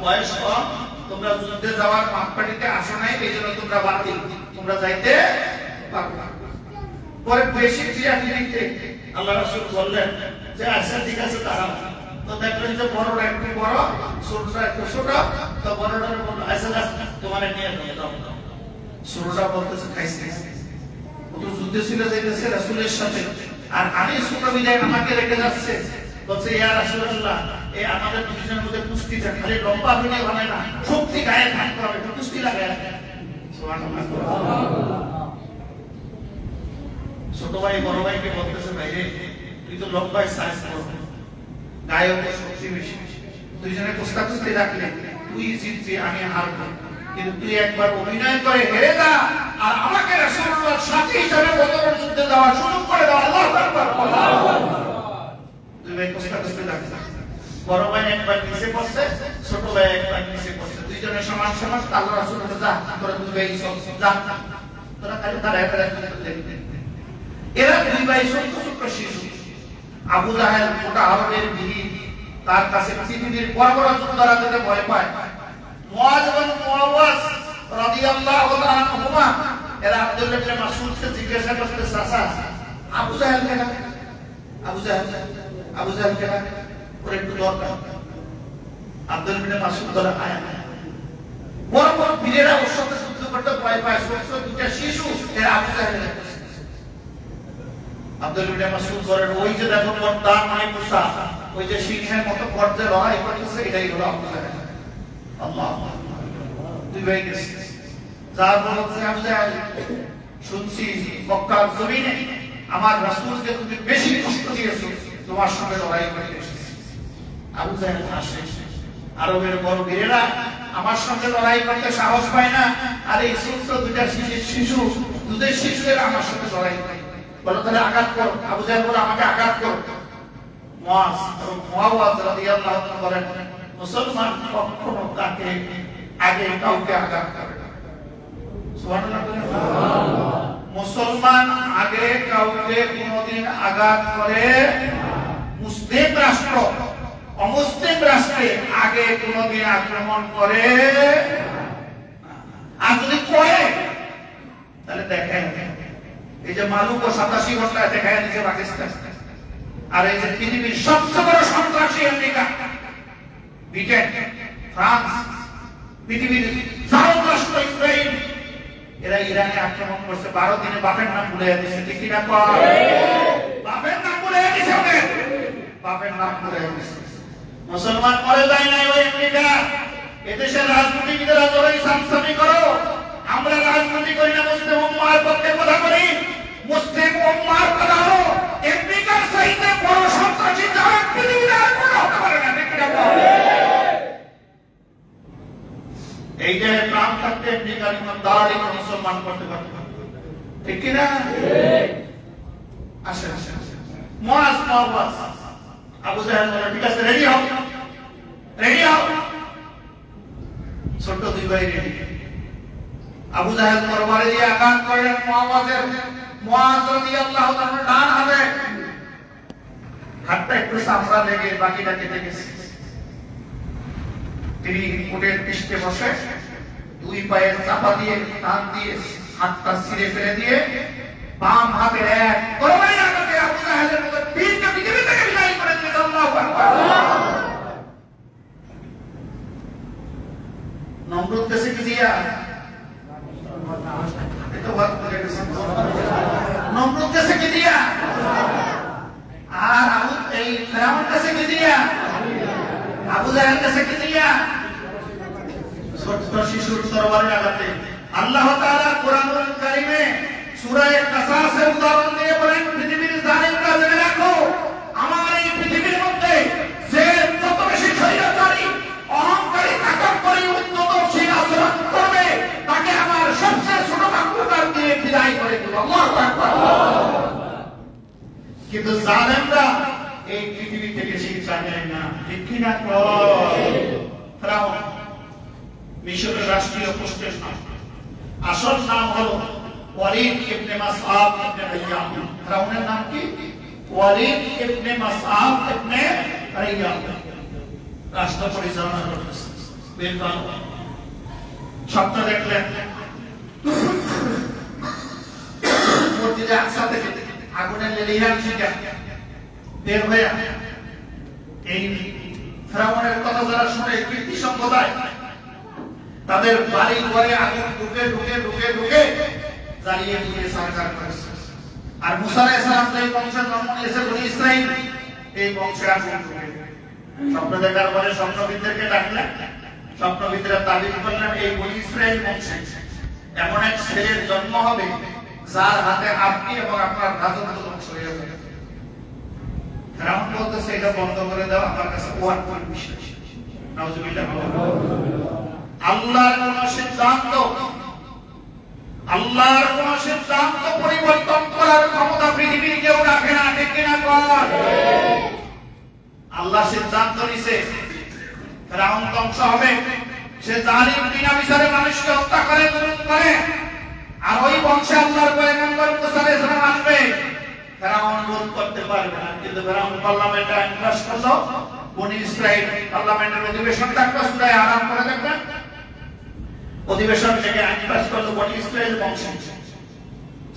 বয়স কম, তোমরা যুদ্ধে যাওয়ার মাপকাঠিতে আসো নাই, এই জন্য তোমরা বাতিল, তোমরা যাইতে পারবে না। পরে বেশি ক্রিয়াটিভিতে আল্লাহ রাসূল বললেন যে আচ্ছা ঠিক আছে দাঁড়াও। তো দেখলেন যে বড়রা একটু বড়, ছোটরা একটু ছোট, তো বড়রা বলল আচ্ছা তোমার নিয়ে দাও। ছোটরা বলতেছে খাইছে, ও তো যুদ্ধে ছিল যাইতেছে রাসূলের সাথে, আর আমি ছোট বিদায় আমাকে রেখে যাচ্ছে। বলছে ইয়া রাসূলুল্লাহ, এই আমাদের দুজনের মধ্যে কুস্তিটা খালি লম্বা হলে হবে না, শক্তি গায়ে থাকতে হবে, কুস্তি লাগায়। সুবহানাল্লাহ। ছোট ভাই বড় ভাইকে বলতেছে ভাই রে তুই তো লম্বাই সাইজ বড়, গায়ে তো শক্তি বেশি, দুইজনে কুস্তি রাখলে তুই জিতবি আমি হারবো, কিন্তু তুই একবার অভিনয় করে হেরে যা আর আমাকে রাসূলুল্লাহর সাথী হিসেবে বদরের যুদ্ধে যাওয়ার সুযোগ করে দাও। আল্লাহু আকবার। আল্লাহু আকবার। দুই ভাই কুস্তি লাগছে, বড় ভাই একবার নিচে পড়ছে, ছোট ভাই একবার নিচে পড়ছে, দুইজনে সমান সমান। আল্লাহ রাসূল বলে যা তোরা দুই ভাই সব যা, তোরা খালি দাঁড়ায় দেখবি। এরা দুই ভাই ছোট শিশু। আবু জাহেল গোটা আরবের বীর, তার কাছে পৃথিবীর বড় বড় যোদ্ধারা যেতে ভয় পায়। মুয়াজ এবং মুআওয়াজ রাদিয়াল্লাহু তাআলা আনহুমা, এরা আব্দুল্লাহ ইবনে মাসউদকে জিজ্ঞাসা করতে চাচা আবু জাহেল কেন, আবু জাহেল কেন ওর একটু দরকার। আব্দুল্লাহ ইবনে মাসউদ বলে আয়া বড় বড় বীরেরা ওর সাথে যুদ্ধ করতে ভয় পায়, ছোট দুইটা শিশু এরা আবু জাহেলের। আব্দুল্লাহ ইবনে মাসউদ বলেন ওই যে দেখো পর্দা নয় মুসা, ওই যে সিংহের মতো পর্দা লড়াই করতেছে, এটাই হলো আবু জাহেল। আল্লাহ। দুই ভাই গেছে, যার বলছে আবু জাহেল শুনছি মক্কার জমিনে আমার রাসূলকে তুমি বেশি কষ্ট দিয়েছো, তোমার সঙ্গে লড়াই করতে এসেছি। আবু জাহেল হাসে, আরবের বড় বীরেরা আমার সঙ্গে লড়াই করতে সাহস পায় না, আর এই ছোট্ট দুইটা শিশু শিশু দুধের শিশুদের আমার সাথে লড়াই বলো তাহলে আঘাত করো। আবু জাহেল বলে আমাকে আঘাত করো। মুআজ এবং মুআওয়াজ রাদিয়াল্লাহু তাআলা বলেন মুসলমান কখনো তাকে আগে কাউকে আঘাত করে না। সুবহানাল্লাহ। মুসলমান আগে কাউকে কোনদিন আঘাত করে মুসলিম রাষ্ট্র অমুসলিম রাষ্ট্রে আগে কোনদিন আক্রমণ করে। আর যদি করে তাহলে দেখেন এই যে মালুক 87 ঘন্টায় দেখা দিয়েছে পাকিস্তান, আর এই যে পৃথিবীর সবচেয়ে বড় সন্ত্রাসী আমেরিকা, ব্রিটেন, ফ্রান্স, পৃথিবীর জারদ রাষ্ট্র ইসরায়েল, এরা ইরানে আক্রমণ করছে 12 দিনে বাপের নাম ভুলে দিয়েছে। ঠিক কিনা কয়? বাপের নাম ভুলে দিয়েছে ওদের, বাপের নাম ভুলে দিয়েছে। মুসলমান করে যায় না ওই আমেরিকা। এদেশের রাজনীতিবিদেরা জোরে সামসামি করো, আমরা রাজনীতি করি না, মুসলিম উম্মাহর পক্ষে কথা বলি। মুসলিম উম্মাহর কথা হলো আমেরিকার চাইতে বড় সন্ত্রাসী যারা পৃথিবীতে আর কোনো হতে পারে না। ঠিক কিনা কয়? এই যে প্রাণ থাকতে আমেরিকার ইমানদার মুসলমান করতে পারবে। ঠিক কিনা? আসেন মুআজ আবু জাহেল বলে ঠিক আছে রেডি হও, রেডি হও। ছোট দুই ভাই রেডি। আবু জাহেল তরবারি দিয়ে আঘাত করেন মুআজ রাদিয়াল্লাহু তাআলা ডান হাতে, হাতটা একটু চামড়া লেগে বাকিটা কেটে গেছে। তিনি উটের পৃষ্ঠে বসে দুই পায়ের চাপা দিয়ে টান দিয়ে হাতটা ছিঁড়ে ফেলে দিয়ে বাম হাতে এক তরবারি আঘাতে আবু জাহেলের মতো পৃথিবী থেকে বিদায় করে দিলেন। আল্লাহু আকবার। নমরুদ দেশে কি দিয়া এতো ভাত করে গেছে। নমরুদ দেশে কি দিয়া আর আবু এই ফেরাউন দেশে কি দিয়া আবু জাহেল দেশে কি দিয়া ছোট্ট শিশুর তরবারি আঘাতে। আল্লাহ তাআলা কোরআনুল কারীমে সূরা কাসাসের উদাহরণ দিয়ে বলেন পৃথিবীর জালিমরা জেনে রাখো আমার এই পৃথিবীর মধ্যে যে যত বেশি স্বৈরাচারী অহংকারী তাকাব্বুরী উন্নতশীল আচরণ করবে তাকে আমার সবচেয়ে ছোট বাক্যকার দিয়ে বিদায় করে দেব। আল্লাহু আকবার। কিন্তু জালিমরা এই পৃথিবী থেকে শিক্ষা নেয় না। ঠিক কিনা কয়? ফেরাউন মিশরের রাষ্ট্রীয় পোস্টের নাম, আসল নাম হলো ওয়ালিদ ইবনে মাসআব ইবনে রাইয়ান। ফেরাউনের নাম কি? ওয়ালিদ ইবনে মাসআব ইবনে রাইয়ান। রাষ্ট্র পরিচালনা করতেছে। বেলবান স্বপ্ন দেখলেন মসজিদে আকসা থেকে আগুনের লেলিহান শিখা বের হয়ে এই ফেরাউনের কথা যারা শুনে কীর্তি সম্প্রদায় তাদের বাড়ি ঘরে আগুন ঢুকে ঢুকে ঢুকে ঢুকে জ্বালিয়ে দিয়ে সরকার করেছে। আর মুসা আলাইহিস সালাম যে বংশের জন্ম নিয়েছে বনি ইসরাইল, এই বংশে আগুন ঢুকে। স্বপ্ন দেখার পরে স্বপ্নবিদদেরকে ডাকলেন, স্বপ্নবিদরা তাবিজ করলেন এই বনি ইসরাইল বংশে এমন এক ছেলের জন্ম হবে যার হাতে আপনি এবং আপনার রাজত্ব ধ্বংস হয়ে যাবে। ফেরাউন বলতেছে এটা বন্ধ করে দেওয়া আমার কাছে ওয়ান পয়েন্ট বিষয়। নাউজুবিল্লাহ। আল্লাহর কোন সিদ্ধান্ত পরিবর্তন করার ক্ষমতা পৃথিবীর কেউ রাখে না। ঠিক কিনা কয়? আল্লাহ সিদ্ধান্ত নিছে ফেরাউন ধ্বংস হবে। সে জালিম বিনা বিচারে মানুষকে হত্যা করে, জুলুম করে। আর ওই বংশে আল্লাহর পয়গম্বর মুসা আলাইহিস সালাম আসবে, ফেরাউন রোধ করতে পারবে না। কিন্তু ফেরাউন পার্লামেন্টে আইন পাস করলো, বনি ইসরাইল পার্লামেন্টের অধিবেশন ডাকলো, সূরা আরাম করে দেখবেন অধিবেশন থেকে আইন পাস করলো বনি ইসরাইল বংশ।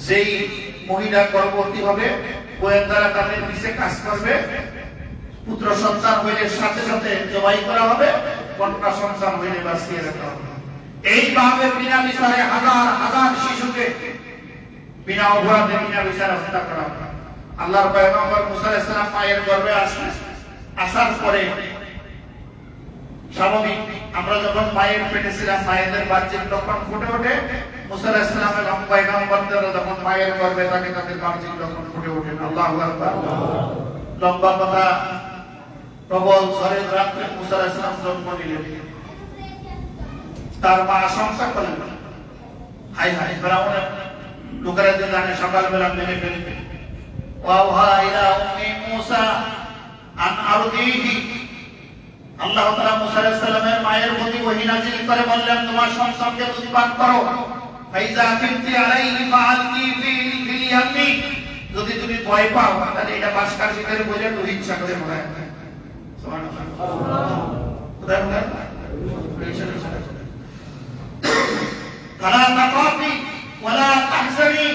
যেই মহিলা গর্ভবতী হবে গোয়েন্দারা তাদের নিচে কাজ করবে, পুত্র সন্তান হইলে সাথে সাথে জবাই করা হবে, কন্যা সন্তান হইলে বাঁচিয়ে রাখা হবে। এইভাবে বিনা বিচারে হাজার হাজার শিশুকে বিনা অপরাধে বিনা বিচারে হত্যা করা হবে। আল্লাহর পয়গম্বর মুসা আলাইহিস সালাম মায়ের গর্ভে আসলেন। আসার পরে স্বাভাবিক আমরা যখন মায়ের পেটে ছিলাম মায়েদের বাহ্যিক লক্ষণ ফুটে ওঠে। মুসা আলাইহিস সালামের পয়গম্বররা যখন মায়ের গর্ভে থাকে তাদের বাহ্যিক লক্ষণ ফুটে ওঠে। আল্লাহু আকবার। লম্বা কথা, প্রবল ঝড়ের রাত্রে মুসা আলাইহিস সালাম জন্ম নিলেন। তার মা আশঙ্কা করলেন হাই হাই ফেরাউনের লোকেরা যে জানে সকালবেলা মেরে ফেলবে। ওয়াওহা ইলা উম্মি মূসা আন আরদিহি, আল্লাহ তাআলা মূসা আলাইহিস সালামের মায়ের প্রতি ওহী নাযিল করে বললেন তোমার সন্তানকে দুধ পান করো। ফাইজা কিনতি আলাইহি ফাআলকি ফিল ইয়ামি, যদি তুমি ভয় পাও তাহলে এটা বাসকার ভিতরে বলে তো ইচ্ছা করে মরায়। সুবহানাল্লাহ। খোদা ফালা তাকাফি ওয়ালা তাহজানি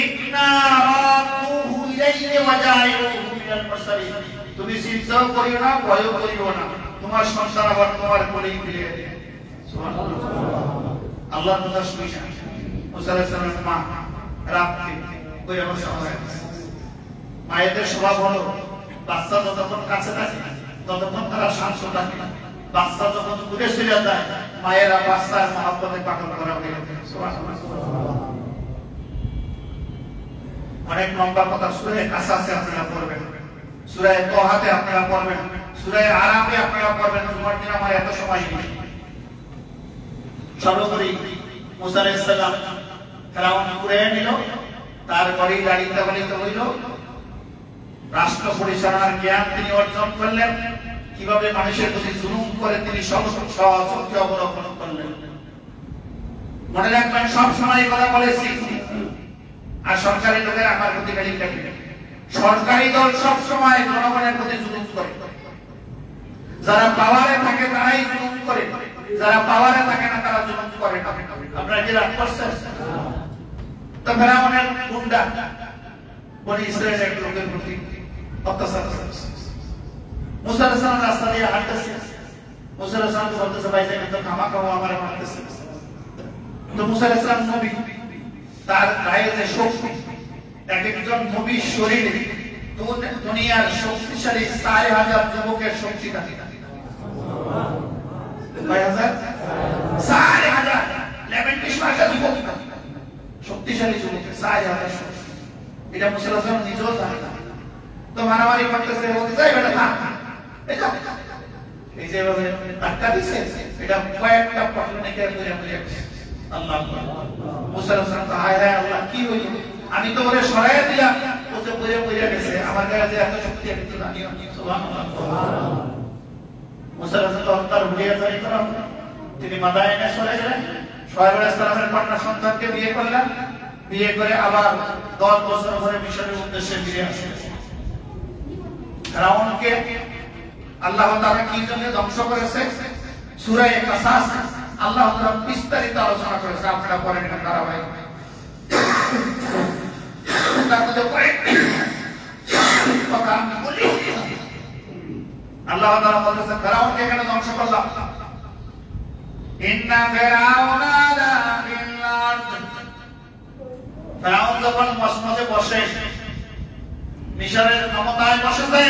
ইন্না রাদুহু ইলাইহি ওয়া জাইলুহু মিনাল মুরসালিন, তুমি চিন্তা করিও না, ভয় করিও না, তোমার সন্তান আবার তোমার কোলেই ফিরে যাবে। সুবহানাল্লাহ। আল্লাহ তাআলা শুনিয়েছেন মুসা আলাইহিস সালামের মা রাতে কইরা বসে, মায়েদের স্বভাব হলো বাচ্চা যতক্ষণ কাছে থাকে ততক্ষণ তারা শান্ত থাকে, বাচ্চা যখন দূরে চলে যায় মায়েরা বাচ্চার মহব্বতে পাগল করা হয়ে যায়। অনেক লম্বা কথা সূরা কাসাসে আপনারা পড়বেন, সূরা তাহাতে আপনারা পড়বেন, সূরা আরাফে আপনারা পড়বেন। তোমার দিন আমার এত সময় নেই। সর্বোপরি মুসা আলাইহিস সালাম ফেরাউন ঘুরে নিল, তারপরে দাঁড়িয়ে বাড়িতে হইল, রাষ্ট্র পরিচালনার জ্ঞান তিনি অর্জন করলেন, কিভাবে মানুষের প্রতি জুলুম করে তিনি সহযোগী অবলম্বন করলেন। মনে রাখবেন সব সময় কথা বলেছি, আর সরকারি লোকের আমার প্রতি গালি কাটবে। সরকারি দল সব সময় জনগণের প্রতি জুলুম করে, যারা পাওয়ারে থাকে তারাই জুলুম করে, যারা পাওয়ারে থাকে না তারা জুলুম করে না। আপনারা কি রাগ করছেন? তো ফেরাউনের গুন্ডা বনি ইসরায়েলের লোকের প্রতি অত্যাচার করছে। মুসা আলাইহিস সালাম রাস্তা দিয়ে হাঁটতেছে, মুসা আলাইহিস সালাম বলতেছে ভাই দেখেন তো খামা খাওয়া আমার মারতেছে। তো মুসা আলাইহিস সালাম নবী, তার গায়ে যে শক্তি, এক একজন নবীর শরীরে দুনিয়ার শক্তিশালী 4000 যুবকের শক্তি থাকে। 4000 লেভেন্টিশ মার্কা যুবক, শক্তিশালী যুবক 4000 শক্তি। এটা মুসা আলাইহিস সালাম নিজেও জানে না। তো মারামারি করতেছে, বলতে যাই বেটা থাক, এই যে ধাক্কা দিছে এটা কয়েকটা পটনে কে করে আমরা আল্লাহ মুসা আলাইহিস সালাম হায় হায় আল্লাহ কি হইল, আমি তো ওরে সরাইয়া দিলাম, ও তো পড়ে পড়ে গেছে, আমার গায়ে যে এত শক্তি আমি তো জানি না। সুবহানাল্লাহ। মুসা আলাইহিস সালাম তার হুলিয়া জারি করা, তিনি মাদায়েনে চলে গেলেন, শুআয়ব আলাইহিস সালামের কন্যা সন্তানকে বিয়ে করলেন, বিয়ে করে আবার 10 বছর ধরে মিশরের উদ্দেশ্যে ফিরে আসলেন। ফেরাউনকে আল্লাহ তাআলা কি জন্য ধ্বংস করেছে সূরা কাসাস আল্লাহ তাআলা বিস্তারিত আলোচনা করেছে, আপনারা পড়েন না ধারাবাহিক। তারপরে কথা বলি, আল্লাহ তাআলা বলেছে ফেরাউনকে কেন ধ্বংস করলাম? ইন্না ফিরাউনা লা ফিল আরদ, ফেরাউন যখন মসনদে বসে, মিশরের ক্ষমতায় বসেছে,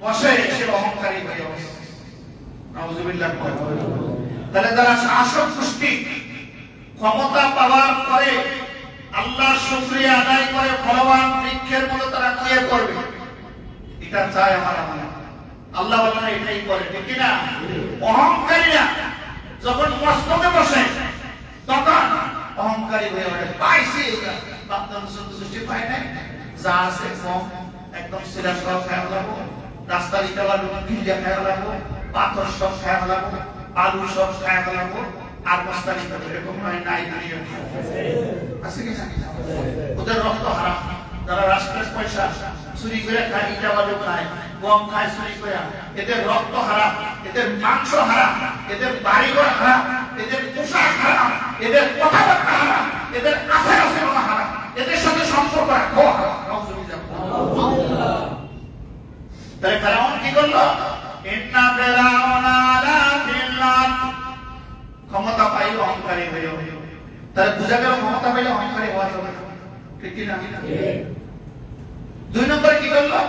বসে সে অহংকারী হয়ে গেছে। নাউযুবিল্লাহ। তাহলে যারা শাসক গোষ্ঠী ক্ষমতা পাওয়ার পরে আল্লাহর শুকরিয়া আদায় করে ফলবান বৃক্ষের মতো তারা নিয়ে করবে, এটা চায় আমার আমল। আল্লাহ বলেন এটাই করে, ঠিক কি না? অহংকারীরা যখন মসনদে বসে তখন অহংকারী হয়ে ওঠে, পাইছি বাপদান সন্তুষ্টি পায় নাই, যা আছে কম, একদম সিরা সব খাওয়া লাগবো, রাস্তার ইটালা ভিজা খাওয়া লাগবো, পাথর সব খাওয়া লাগবো, আলু সব খাওয়া লাগবো, আর বস্তা নিতে এরকম নয় নাই দুনিয়া আছে কি না? ওদের রক্ত হারাম, যারা রাষ্ট্রের পয়সা চুরি করে খায়, ইটা বালু খায়, গম খায় চুরি করে, এদের রক্ত হারাম, এদের মাংস হারাম, এদের বাড়িঘর হারাম, এদের পোশাক হারাম, এদের কথাবার্তা হারাম, এদের আচার আচরণ হারাম, এদের সাথে সম্পর্ক রাখো হারাম। তাহলে ফেরাউন কি করলো? ইন্না ফিরাউনা লা ফিল আরদ, ক্ষমতা পাইল অহংকারী হয়ে গেল। তাহলে বুঝা গেল ক্ষমতা পাইলে অহংকারী হওয়া যাবে না, ঠিক কি না? দুই নম্বরে কি করলো?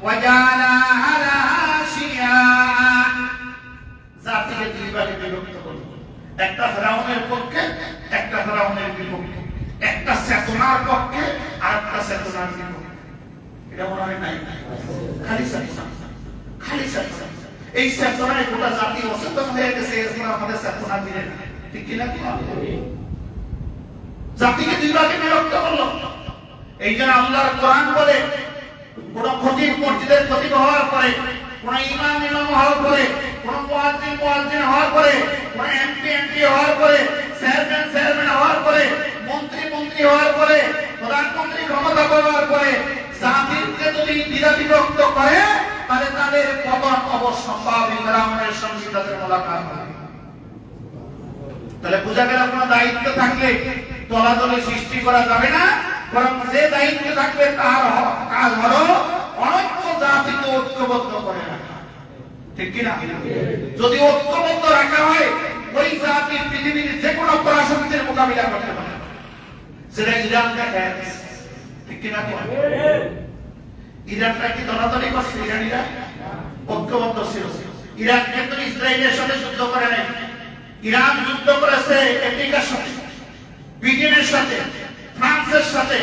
ওয়াজালা আলাহা শিয়া, জাতিকে দুই ভাগে বিভক্ত করলো, একটা ফেরাউনের পক্ষে, একটা ফেরাউনের বিপক্ষে, একটা চেতনার পক্ষে আর একটা চেতনার বিপক্ষে। এটা মনে হয় নাই, খালি চেতনা, খালি চেতনা। এই চেতনায় গোটা জাতি অচেতন হয়ে গেছে, এরপর আমাদের চেতনা দিলে, ঠিক কিনা? জাতিকে দুই ভাগে বিভক্ত করলো। এই জন্য আল্লাহর কোরআন বলে কোন খতিব মসজিদের খতিব হওয়ার পরে, কোন ইমাম হওয়ার পরে, কোন মুয়াজ্জিন হওয়ার পরে, কোন এমপি হওয়ার পরে, চেয়ারম্যান হওয়ার পরে, মন্ত্রী হওয়ার পরে, প্রধানমন্ত্রী ক্ষমতা পাওয়ার পরে জাতিকে যদি দ্বিধা বিভক্ত করে তাহলে তাদের পতন অবশ্যম্ভাবী। ফেরাউনের সঙ্গে তাদের মোলাকাত হবে। তাহলে বোঝা গেল কোন দায়িত্ব থাকলে দলাদলি সৃষ্টি করা যাবে না, বরং যে দায়িত্ব থাকবে তার কাজ হলো অনৈক্য জাতিকে ঐক্যবদ্ধ করে রাখা। ঠিক কিনা? যদি ঐক্যবদ্ধ রাখা হয় ওই জাতি পৃথিবীর যে কোনো পরাশক্তির মোকাবিলা করতে পারে। সেটা ইরান দেখা, ঠিক কিনা? ইরানটা কি দলাদলি করছে? ইরানিরা ঐক্যবদ্ধ ছিল। ইরান কিন্তু ইসরায়েলের সাথে যুদ্ধ করে নাই। ইরান যুদ্ধ করেছে আমেরিকার সাথে, ব্রিটেনের সাথে, ফ্রান্সের সাথে,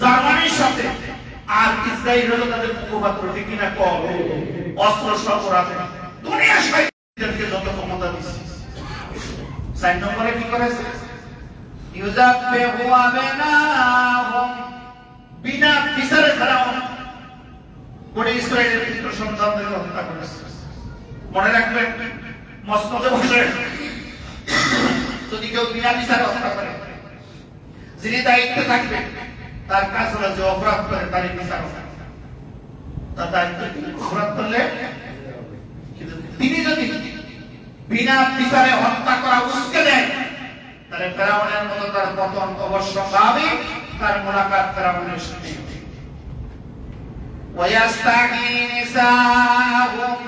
জার্মানির সাথে, আর ইসরায়েল হলো তাদের মুখপাত্র। ঠিক কিনা? অস্ত্র সরবরাহে দুনিয়ার শয়তানদেরকে যত ক্ষমতা দিচ্ছে। 4 নম্বরে কি করেছে? ইউযাব্বিহু আবনাহুম, বিনা বিচারে ফেরাউন বনি ইসরায়েলের পুত্র সন্তানদেরকে হত্যা করেছে। মনে রাখবেন, মসনদে বসে যদি কেউ বিনা বিচারে হত্যা করে, যিনি দায়িত্বে থাকবে তার কাজ হলো যে অপরাধ করে তার বিচার হবে। তার দায়িত্ব অপরাধ করলে, কিন্তু তিনি যদি বিনা বিচারে হত্যা করা উস্কে দেন তাহলে ফেরাউনের মতো তার পতন অবশ্যম্ভাবী। তার মোলাকাত ফেরাউনের সাথে। ওয়ায়াস্তাগী নিসাহুম,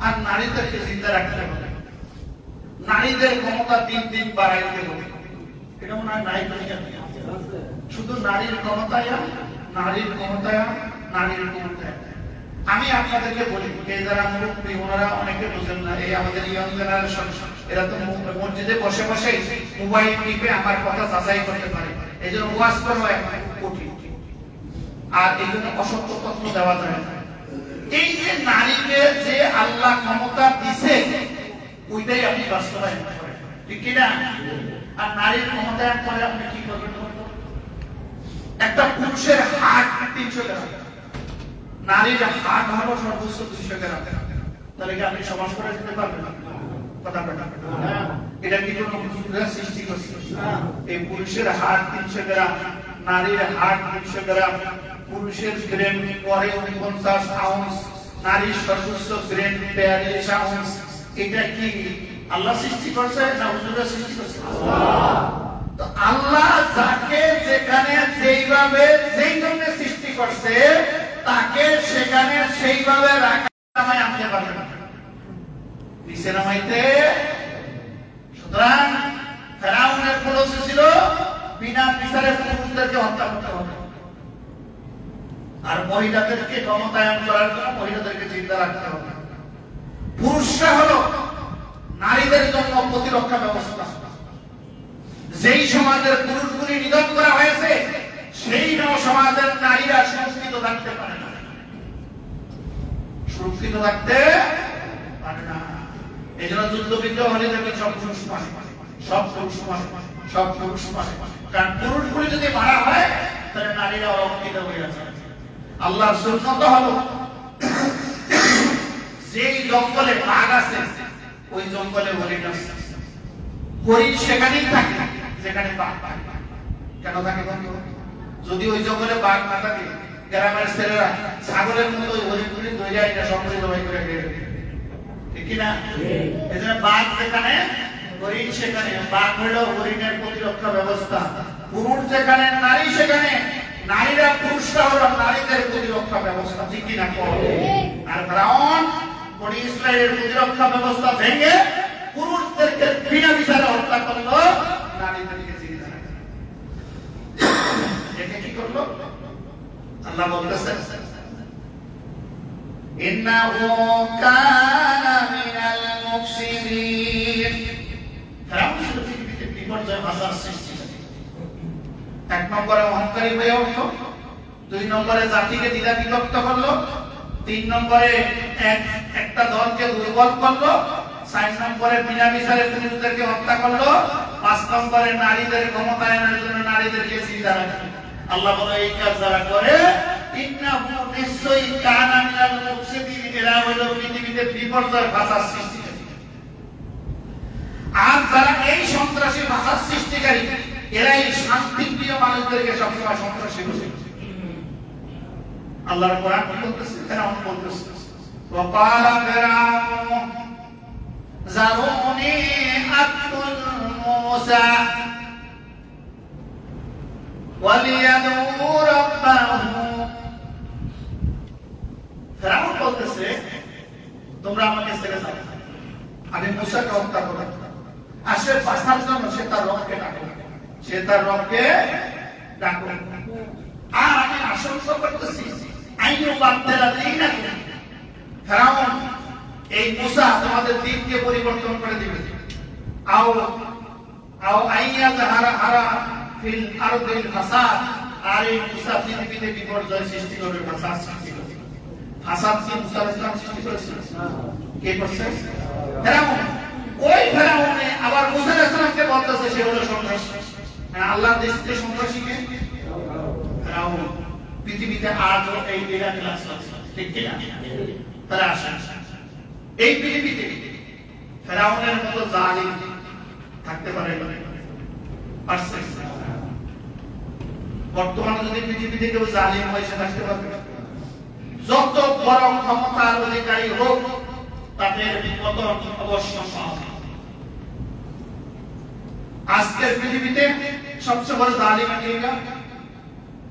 আর নারীদেরকে জিন্দা রাখতে হবে। নারীদের ক্ষমতা দিন দিন বাড়াইতে হবে। এটা মনে হয় নাই, শুধু নারীর ক্ষমতায়, নারীর ক্ষমতায়, নারীর ক্ষমতায়। আমি আপনাদেরকে বলি, যারা মুরব্বী ওনারা অনেকে বুঝেন না। এই আমাদের ইয়ং জেনারেশন, এরা তো মসজিদে বসে বসে মোবাইল টিপে আমার কথা যাচাই করতে পারে। এই জন্য ওয়াজ করা এখন কঠিন, আর এই জন্য অসত্য তথ্য দেওয়া যায় না। এই যে নারীকে যে আল্লাহ ক্ষমতা দিছে ওইটাই আপনি বাস্তবায়ন করেন, ঠিক কিনা? আর নারীর ক্ষমতায়ন করে আপনি কি করবেন? একটা পুরুষের হাট 300 গ্রাম, নারীর হাট হলো সর্বোচ্চ 200 গ্রাম। তাহলে কি আপনি সমাজ করে দিতে পারবেন? কথা বলেন। এটা কি কোনো সৃষ্টি করছে? এই পুরুষের হাট 300 গ্রাম, নারীর হাট 200 গ্রাম। পুরুষের গ্রেন পরে 49 আউন্স, নারীর সর্বোচ্চ গ্রেন 42 আউন্স। এটা কি আল্লাহ সৃষ্টি করছে না হুজুররা সৃষ্টি করছে? তো আল্লাহ যাকে যেখানে যেইভাবে যেই জন্য সৃষ্টি করছে তাকে সেখানে সেইভাবে রাখা নামায় আনতে পারবে না, নিচে নামাইতে। সুতরাং ফেরাউনের পলিসি ছিল বিনা বিচারে পুরুষদেরকে হত্যা করতে হবে, আর মহিলাদেরকে ক্ষমতায়ন করার জন্য মহিলাদেরকে চিন্তা রাখতে হবে। পুরুষরা হলো নারীদের জন্য প্রতিরক্ষা ব্যবস্থা। যেই সমাজের পুরুষগুলি নিধন করা হয়েছে সেই সমাজের নারীরা সুরক্ষিত থাকতে পারে না, সুরক্ষিত থাকতে পারে না। এই জন্য যুদ্ধ বিগ্রহ হলে দেখবেন সব পুরুষ মারে, সব পুরুষ মারে, সব পুরুষ মারে। কারণ পুরুষগুলি যদি মারা হয় তাহলে নারীরা অরক্ষিত হয়ে আছে। আল্লাহর সুন্নত হলো যেই জঙ্গলে বাঘ আছে ওই জঙ্গলে হরিণ আছে। হরিণ সেখানেই থাকে যেখানে বাঘ থাকে। কেন থাকে? যদি ওই জঙ্গলে বাঘ না থাকে গ্রামের ছেলেরা ছাগলের মতো ওই হরিণগুলি ধরে এটা সম্পূর্ণ জবাই করে খেয়ে, ঠিক কিনা? এই জন্য বাঘ যেখানে হরিণ সেখানে। বাঘ হলো হরিণের প্রতিরক্ষা ব্যবস্থা। পুরুষ যেখানে নারী সেখানে, নারীরা পুরুষরা হলো নারীদের প্রতিরক্ষা ব্যবস্থা, ঠিক কিনা? আর ফেরাউন বনি ইসরায়েলের প্রতিরক্ষা ব্যবস্থা ভেঙে পুরুষদেরকে বিনা বিচারে হত্যা করলো, নারীদেরকে জিন্দা রাখলো। এটা কি করলো? আল্লাহ বলতেছেন ইন্নাহু কানা মিনাল মুফসিদিন। ফেরাউন ছিল পৃথিবীতে বিপর্যয় বাজার সৃষ্টি। 1 নম্বরে অহংকারী হয়ে উঠলো, 2 নম্বরে জাতিকে দ্বিধা বিভক্ত করলো, 3 নম্বরে একটা দলকে দুর্বল করলো, 4 নম্বরে বিনা বিচারে পুরুষদেরকে হত্যা করলো, 5 নম্বরে নারীদের ক্ষমতায়নের জন্য নারীদেরকে চিন্তা রাখবে। আল্লাহ বলে এই কাজ যারা করে ইন্নাহু নিশ্চয়ই কানা মিনাল মুফসিদিন, এরা হলো পৃথিবীতে বিপর্যয় ফাসাদ সৃষ্টিকারী। আর যারা এই সন্ত্রাসী ফাসাদ সৃষ্টিকারী এরাই শান্তিপ্রিয় মানুষদেরকে সবসময় সন্ত্রাসী বলে। আল্লাহর কোরআন কি বলতেছে? ফেরাউন বলতেছে ওয়াকালা ফিরআউন যারুনি আতুল মূসা ওয়ালিয়াদউ রাব্বাহু। ফেরাউন বলতেছে তোমরা আমাকে ছেড়ে দাও, আমি মূসাকে হত্যা করব। আর সে বাঁচার জন্য সে তার রবকে ডাকো, সে তার রবকে ডাকো। আর আমি আশঙ্কা করতেছি আইনু বাদলা দিনা, ফেরাউন এই মূসা তোমাদের দিনকে পরিবর্তন করে দিবে। আও আও আইয়া যাহারা হারা ফিল আরদিল ফাসাদ, আর এই মূসা পৃথিবীতে বিপর্যয় সৃষ্টি করবে, ফাসাদ সৃষ্টি করবে। ফাসাদ কি মূসা আলাইহিস সালাম সৃষ্টি করেছিল? কে করছে? ফেরাউন। ওই ফেরাউনে আবার মূসা আলাইহিস সালামকে বলতেছে সে হলো সন্ত্রাসী। আল্লাহর দৃষ্টিতে সন্ত্রাসী কে? ফেরাউন। পৃথিবীতে আজও এই এরা ক্লাস আছে, ঠিক কি না? তারা আসে এই পৃথিবীতে ফেরাউনের মতো জালিম থাকতে পারে না। পারছে? বর্তমানে যদি পৃথিবীতে কেউ জালিম হয় সে থাকতে পারবে না। যত বড় ক্ষমতার অধিকারী হোক তাদের পতন অবশ্য সম্ভব। আজকের পৃথিবীতে সবচেয়ে বড় জালিম কে?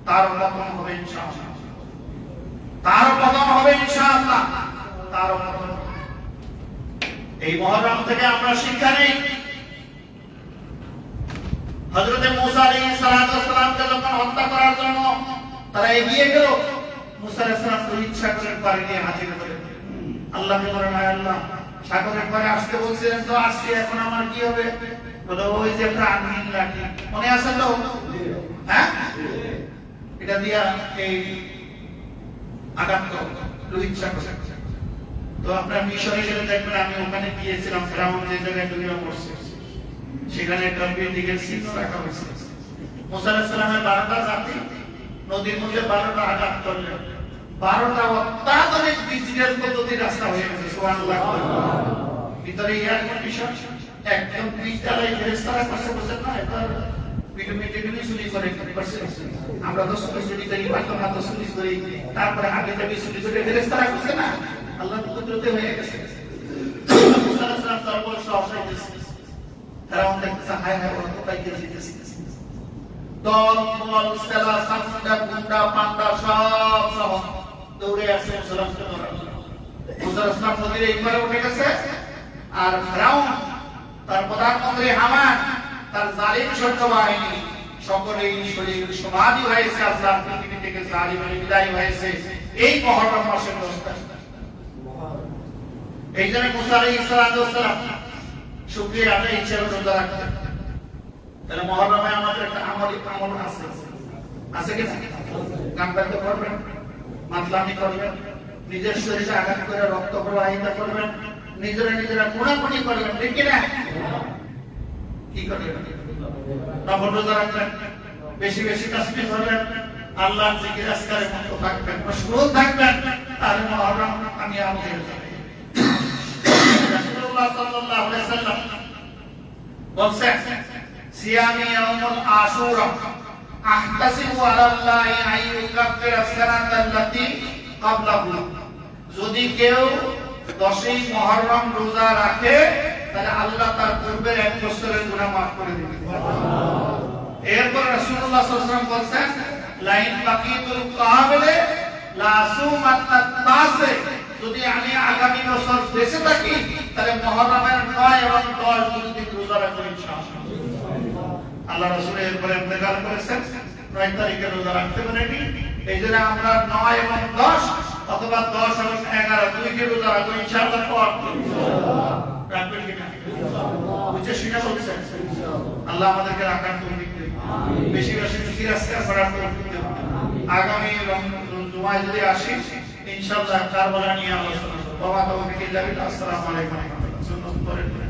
তার পতন হবে ইনশাআল্লাহ, তার পতন হবে ইনশাআল্লাহ, তার পতন। এই মুহররম থেকে আমরা শিক্ষা নেই। হযরত মুসা আলাইহিস সালামকে যখন হত্যা করার জন্য তারা এগিয়ে গেল, মুসা আলাইহিস সালাম তো ইচ্ছা করে পারে নিয়ে হাজির হলেন। আল্লাহকে বলেন হে আল্লাহ, সাগরের পারে আসতে বলছিলেন তো আসছি, এখন আমার কি হবে? বলে ওই যে প্রাণহীন লাঠি মনে আছে তো? হ্যাঁ, এটা দিয়া এই আঘাত লোহিত সাগর। তো আপনার মিশরে গেলে দেখবেন, আমি ওখানে গিয়েছিলাম, ফেরাউন যে জায়গায় ডুবে পড়ছে সেখানে একটা বিল্ডিংয়ের চিহ্ন রাখা হয়েছে। মুসা আলাইহিস সালামের 12টা জাতি নদীর মধ্যে 12টা আঘাত করলেন, 12টা অত্যাধুনিক ডিজিটাল পদ্ধতির রাস্তা হয়ে গেছে। সুবহানাল্লাহ। ভিতরে এয়ার কন্ডিশন, একদম ডিজিটালাই ফেরেশতারা করছে, বুঝছেন না? এটা ভিডিও চুরি করে করছে। আমরা তো চুরি করি, পাইতো না তো চুরি করি, তারপরে আগে থেকে চুরি করে ফেরেশতারা করছে না? আল্লাহর কুদরতে হয়ে গেছে। মুসা আলাইহিস সালাম তারপর সহসা হয়েছে। ফেরাউন দেখতেছে হায় হায় ওরা কোথায় গিয়ে যেতেছে। দল বল সেলা সামুন্ডা গুন্ডা পান্ডা সব সব দৌড়ে আসে মুসা আলাইহিস সালাম। মুসা আলাইহিস সালাম নদীর এই পারে উঠে গেছে, আর ফেরাউন, তার প্রধানমন্ত্রী হামান, তার জালিম সৈন্য বাহিনী সকলেই শরীর সমাধি হয়েছে। আল্লাহ পৃথিবী থেকে জালিম বিদায় হয়েছে এই মুহররম মাসের 10 তারিখ। এই জন্য মুসা আলাইহিস সালাম শুকরিয়া আদায় ইচ্ছা রোজা রাখতেন। তাহলে মুহররমে আমাদের একটা আমল আছে, আছে কি না? গান গাইতে পারবেন, মাতলামি করবেন, নিজের শরীরে আঘাত করে রক্ত প্রবাহিত করবেন, নিজেরা গুণাগুণি করবেন, ঠিক কি না? কি করবেন? নফল রোজা রাখবেন, বেশি বেশি তাসবিহ করবেন, আল্লাহর জিকির আজকারে মত থাকবেন, মশগুল থাকবেন, তাহলে মুহররম কামিয়াব হয়ে যাবে। রাসূলুল্লাহ সাল্লাল্লাহু আলাইহি ওয়াসাল্লাম বলেন, সিয়ামি ইয়াউমুল আশুরা আহতাসিবু আলাল্লাহি আইয়ুকাফিরা সানাতাল্লাতী ক্বাবলাহু। যদি কেউ 10ই মুহররম রোজা রাখে তাহলে আল্লাহ তার পূর্বের 1 বছরের গুনাহ maaf করে দিবেন। এরপর রাসূলুল্লাহ সাল্লাল্লাহু আলাইহি ওয়াসাল্লাম বলেন, লাইন বাকিতুল কাবিলে লা সুমাত্তা তাসে, যদি আমি আগামী বছর বেঁচে থাকি তাহলে মুহররমের 9 এবং 10 দিন রোজা রাখব ইনশাআল্লাহ। আল্লাহ রাসূল এরপরে ইন্তেকাল করেছেন, 9 তারিখে রোজা রাখতে পারেনি। এইজন্য আমরা 9 এবং 10 অথবা 10 এবং 11 দুইকে রোজা রাখব ইনশাআল্লাহ। রাখবেন কিনা? বুঝে শুনে বলছেন। আল্লাহ আমাদেরকে রাখার তৌফিক দিন, বেশি বেশি জিকির আজকার করার তৌফিক দিন। আগামী জুমায় যদি আসি ইনশাআল্লাহ কারবালা নিয়ে আলোচনা করব। বাবা তৌফিক ইল্লা বিল্লাহ। আসসালামু আলাইকুম ওয়া রাহমাতুল্লাহ।